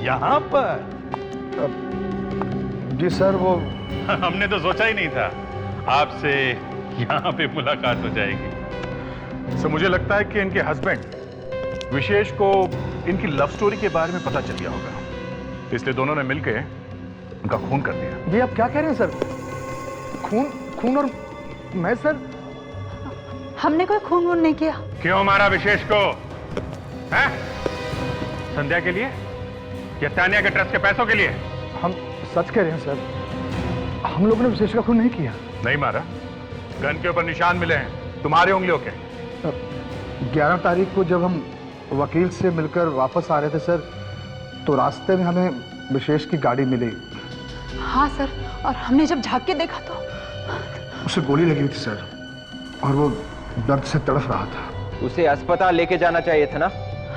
यहां पर? जी सर, वो हमने तो सोचा ही नहीं था आपसे यहाँ पे मुलाकात हो जाएगी। सर, मुझे लगता है कि इनके हस्बैंड विशेष को इनकी लव स्टोरी के बारे में पता चल गया होगा, इसलिए दोनों ने मिलकर उनका खून कर दिया। ये आप क्या कह रहे हैं सर? खून और मैं? सर, हमने कोई खून वून नहीं किया। क्यों मारा विशेष को? हैं? संध्या के लिए या तानिया के ट्रस्ट के पैसों के लिए? हम सच कह रहे हैं सर, हम लोगों ने विशेष का खून नहीं किया। नहीं मारा। गन के ऊपर निशान मिले हैं तुम्हारी उंगलियों के। 11 तारीख को जब हम वकील से मिलकर वापस आ रहे थे सर, तो रास्ते में हमें विशेष की गाड़ी मिली। हाँ सर, और हमने जब झांक के देखा तो उसे गोली लगी हुई थी सर, और वो दर्द से तड़फ रहा था। उसे अस्पताल लेके जाना चाहिए था ना?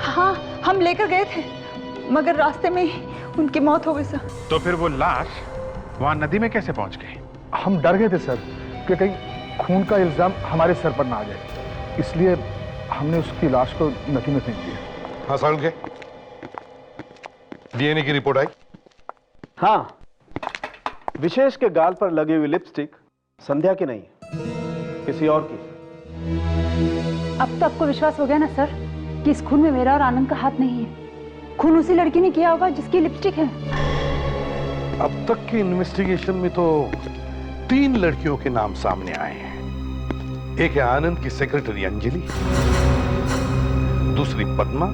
हाँ, हम लेकर गए थे, मगर रास्ते में ही उनकी मौत हो गई सर। तो फिर वो लाश वहां नदी में कैसे पहुंच गई? हम डर गए थे सर कि कहीं खून का इल्जाम हमारे सर पर ना आ जाए, इसलिए हमने उसकी लाश को नदी में फेंक दिया। हाँ साउंड के डीएनए की रिपोर्ट आई? हाँ, विशेष के गाल पर लगी हुई लिपस्टिक संध्या की नहीं है, किसी और की। अब तो आपको विश्वास हो गया ना सर कि इस खून में मेरा और आनंद का हाथ नहीं है। खून उसी लड़की ने किया होगा जिसकी लिपस्टिक है। अब तक की इन्वेस्टिगेशन में तो 3 लड़कियों के नाम सामने आए हैं। एक है आनंद की सेक्रेटरी अंजलि, दूसरी पद्मा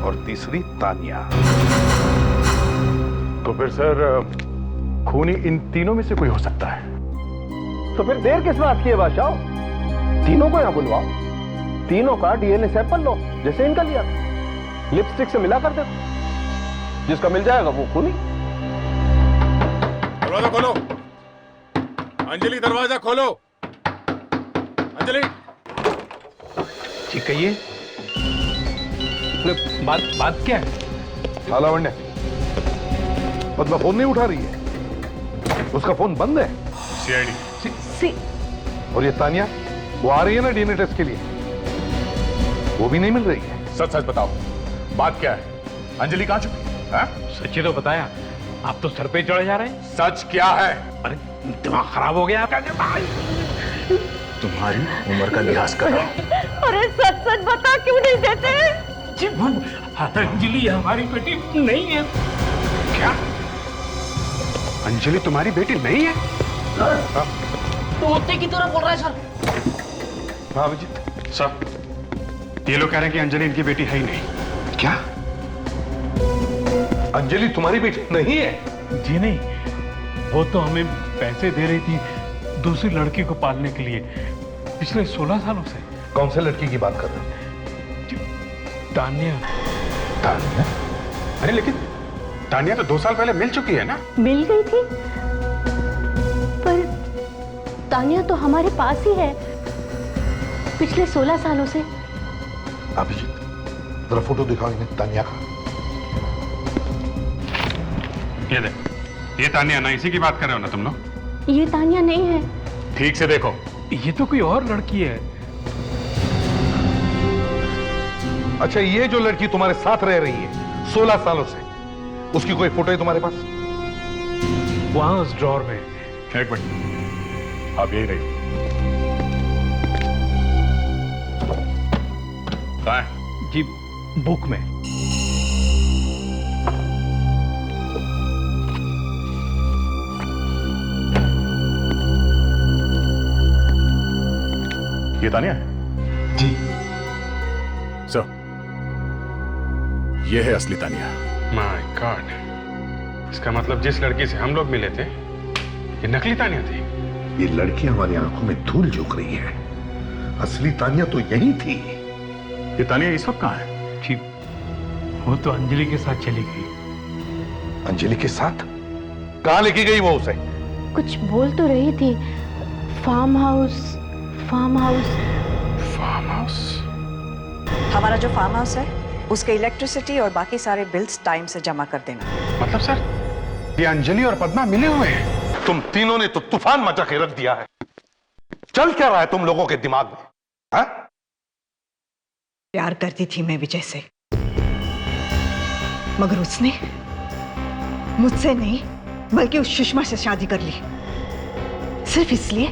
और तीसरी तानिया। तो फिर सर, खूनी इन तीनों में से कोई हो सकता है। तो फिर देर किस बात की है बादशाह? तीनों को यहां बुलवाओ, तीनों का डीएनए सैंपल लो, जैसे इनका लिया, लिपस्टिक से मिला कर दो, जिसका मिल जाएगा वो खूनी। दरवाजा खोलो अंजलि, दरवाजा खोलो अंजलि। ठीक कहिए, बात क्या है? लावण्य, पद्मा फोन नहीं उठा रही है, उसका फोन बंद है। सीआईडी। और ये तानिया, वो आ रही है ना डीएनए टेस्ट के लिए, वो भी नहीं मिल रही है। सच सच बताओ, बात क्या है? अंजलि कहां छुपी? सच्ची तो बताया, आप तो सर पे चढ़े जा रहे हैं। सच क्या है? अरे दिमाग खराब हो गया आपका? तुम्हारी उम्र का लिहाज कर रहा हूं। अरे सच सच बता, क्यों नहीं देते? अंजलि हमारी बेटी नहीं है। क्या? अंजलि तुम्हारी बेटी नहीं है? तोते की तरह बोल रहा है सर। हाँ अभिजीत सर, ये लोग कह रहे हैं कि अंजलि इनकी बेटी है ही नहीं। क्या? अंजलि तुम्हारी बेटी नहीं है? जी नहीं, वो तो हमें पैसे दे रही थी दूसरी लड़की को पालने के लिए पिछले 16 सालों से। कौन से लड़की की बात कर रहे हैं? तानिया। तानिया? अरे लेकिन तानिया तो 2 साल पहले मिल चुकी है ना? मिल गई थी, पर तानिया तो हमारे पास ही है पिछले 16 सालों से। अभिजीत, जरा फोटो दिखाओ इन्हें तानिया का। ये देख, ये तानिया ना, इसी की बात कर रहे हो ना तुम लोग? ये तानिया नहीं है। ठीक से देखो। ये तो कोई और लड़की है। अच्छा, ये जो लड़की तुम्हारे साथ रह रही है 16 सालों से, उसकी कोई फोटो है तुम्हारे पास? वहां उस ड्रॉर में। एक मिनट, आप यही रहिए। कहाँ है? जी, बुक में। ये तानिया है? जी सर, ये है असली तानिया। माय गॉड, इसका मतलब जिस लड़की से हम लोग मिले थे ये नकली तानिया थी। ये लड़की हमारी आंखों में धूल झोंक रही है, असली तानिया तो यही थी। ये तानिया इस वक्त कहाँ है? जी, वो तो अंजलि के साथ चली गई। अंजलि के साथ? कहाँ लेके गई वो उसे? कुछ बोल तो रही थी, farm house. Farm house. Farm house? हमारा जो फार्म हाउस है उसके इलेक्ट्रिसिटी और बाकी सारे बिल्स टाइम से जमा कर देना। मतलब सर, ये अंजलि और पद्मा मिले हुए हैं? तुम तीनों ने तो तूफान मचा के रख दिया है। चल क्या रहा है तुम लोगों के दिमाग में? हा? प्यार करती थी मैं विजय से, मगर उसने मुझसे नहीं बल्कि उस सुषमा से शादी कर ली, सिर्फ इसलिए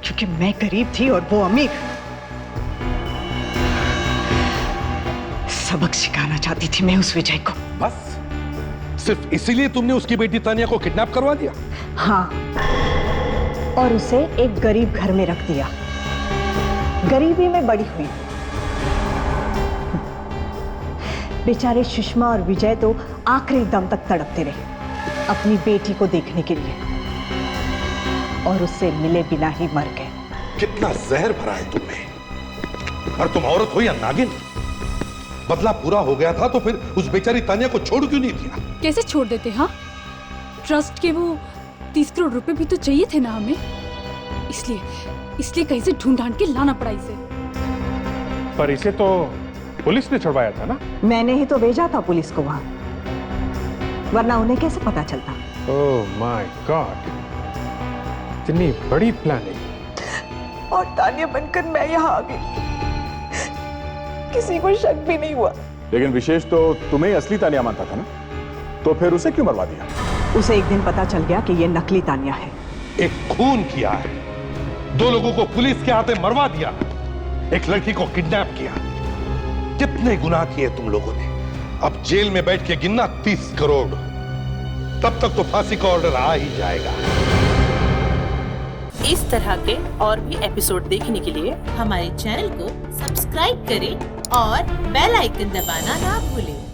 क्योंकि मैं गरीब थी और वो अमीर। सबक सिखाना चाहती थी मैं उस विजय को। बस सिर्फ इसीलिए तुमने उसकी बेटी तानिया को किडनैप करवा दिया? हाँ, और उसे एक गरीब घर में रख दिया। गरीबी में बड़ी हुई। बेचारे सुषमा और विजय तो आखिरी दम तक तड़पते रहे अपनी बेटी को देखने के लिए, और उससे मिले बिना ही मर गए। कितना जहर भरा है तुमने। और तुम औरत हो या नागिन? बदला पूरा हो गया था तो फिर उस बेचारी तानिया को छोड़ क्यों नहीं दिया? कैसे छोड़ देते? हाँ, ट्रस्ट के वो 30 करोड़ रुपए भी तो चाहिए थे ना हमें, इसलिए कहीं से ढूंढ ढांड के लाना पड़ा इसे। पर इसे तो पुलिस ने छुड़वाया था ना? मैंने ही तो भेजा था पुलिस को वहां, वरना उन्हें कैसे पता चलता? ओह माय गॉड, इतनी बड़ी प्लानिंग। और तानिया बनकर मैं यहाँ आ गई, किसी को शक भी नहीं हुआ। लेकिन विशेष तो तुम्हें असली तानिया मानता था ना, तो फिर उसे क्यों मरवा दिया? उसे एक दिन पता चल गया कि ये नकली तानिया है। एक खून किया है, 2 लोगों को पुलिस के हाथे मरवा दिया, एक लड़की को किडनैप किया। कितने गुनाह किए तुम लोगों ने। अब जेल में बैठ के गिनना 30 करोड़, तब तक तो फांसी का ऑर्डर आ ही जाएगा। इस तरह के और भी एपिसोड देखने के लिए हमारे चैनल को सब्सक्राइब करें और बेल आइकन दबाना ना भूलें।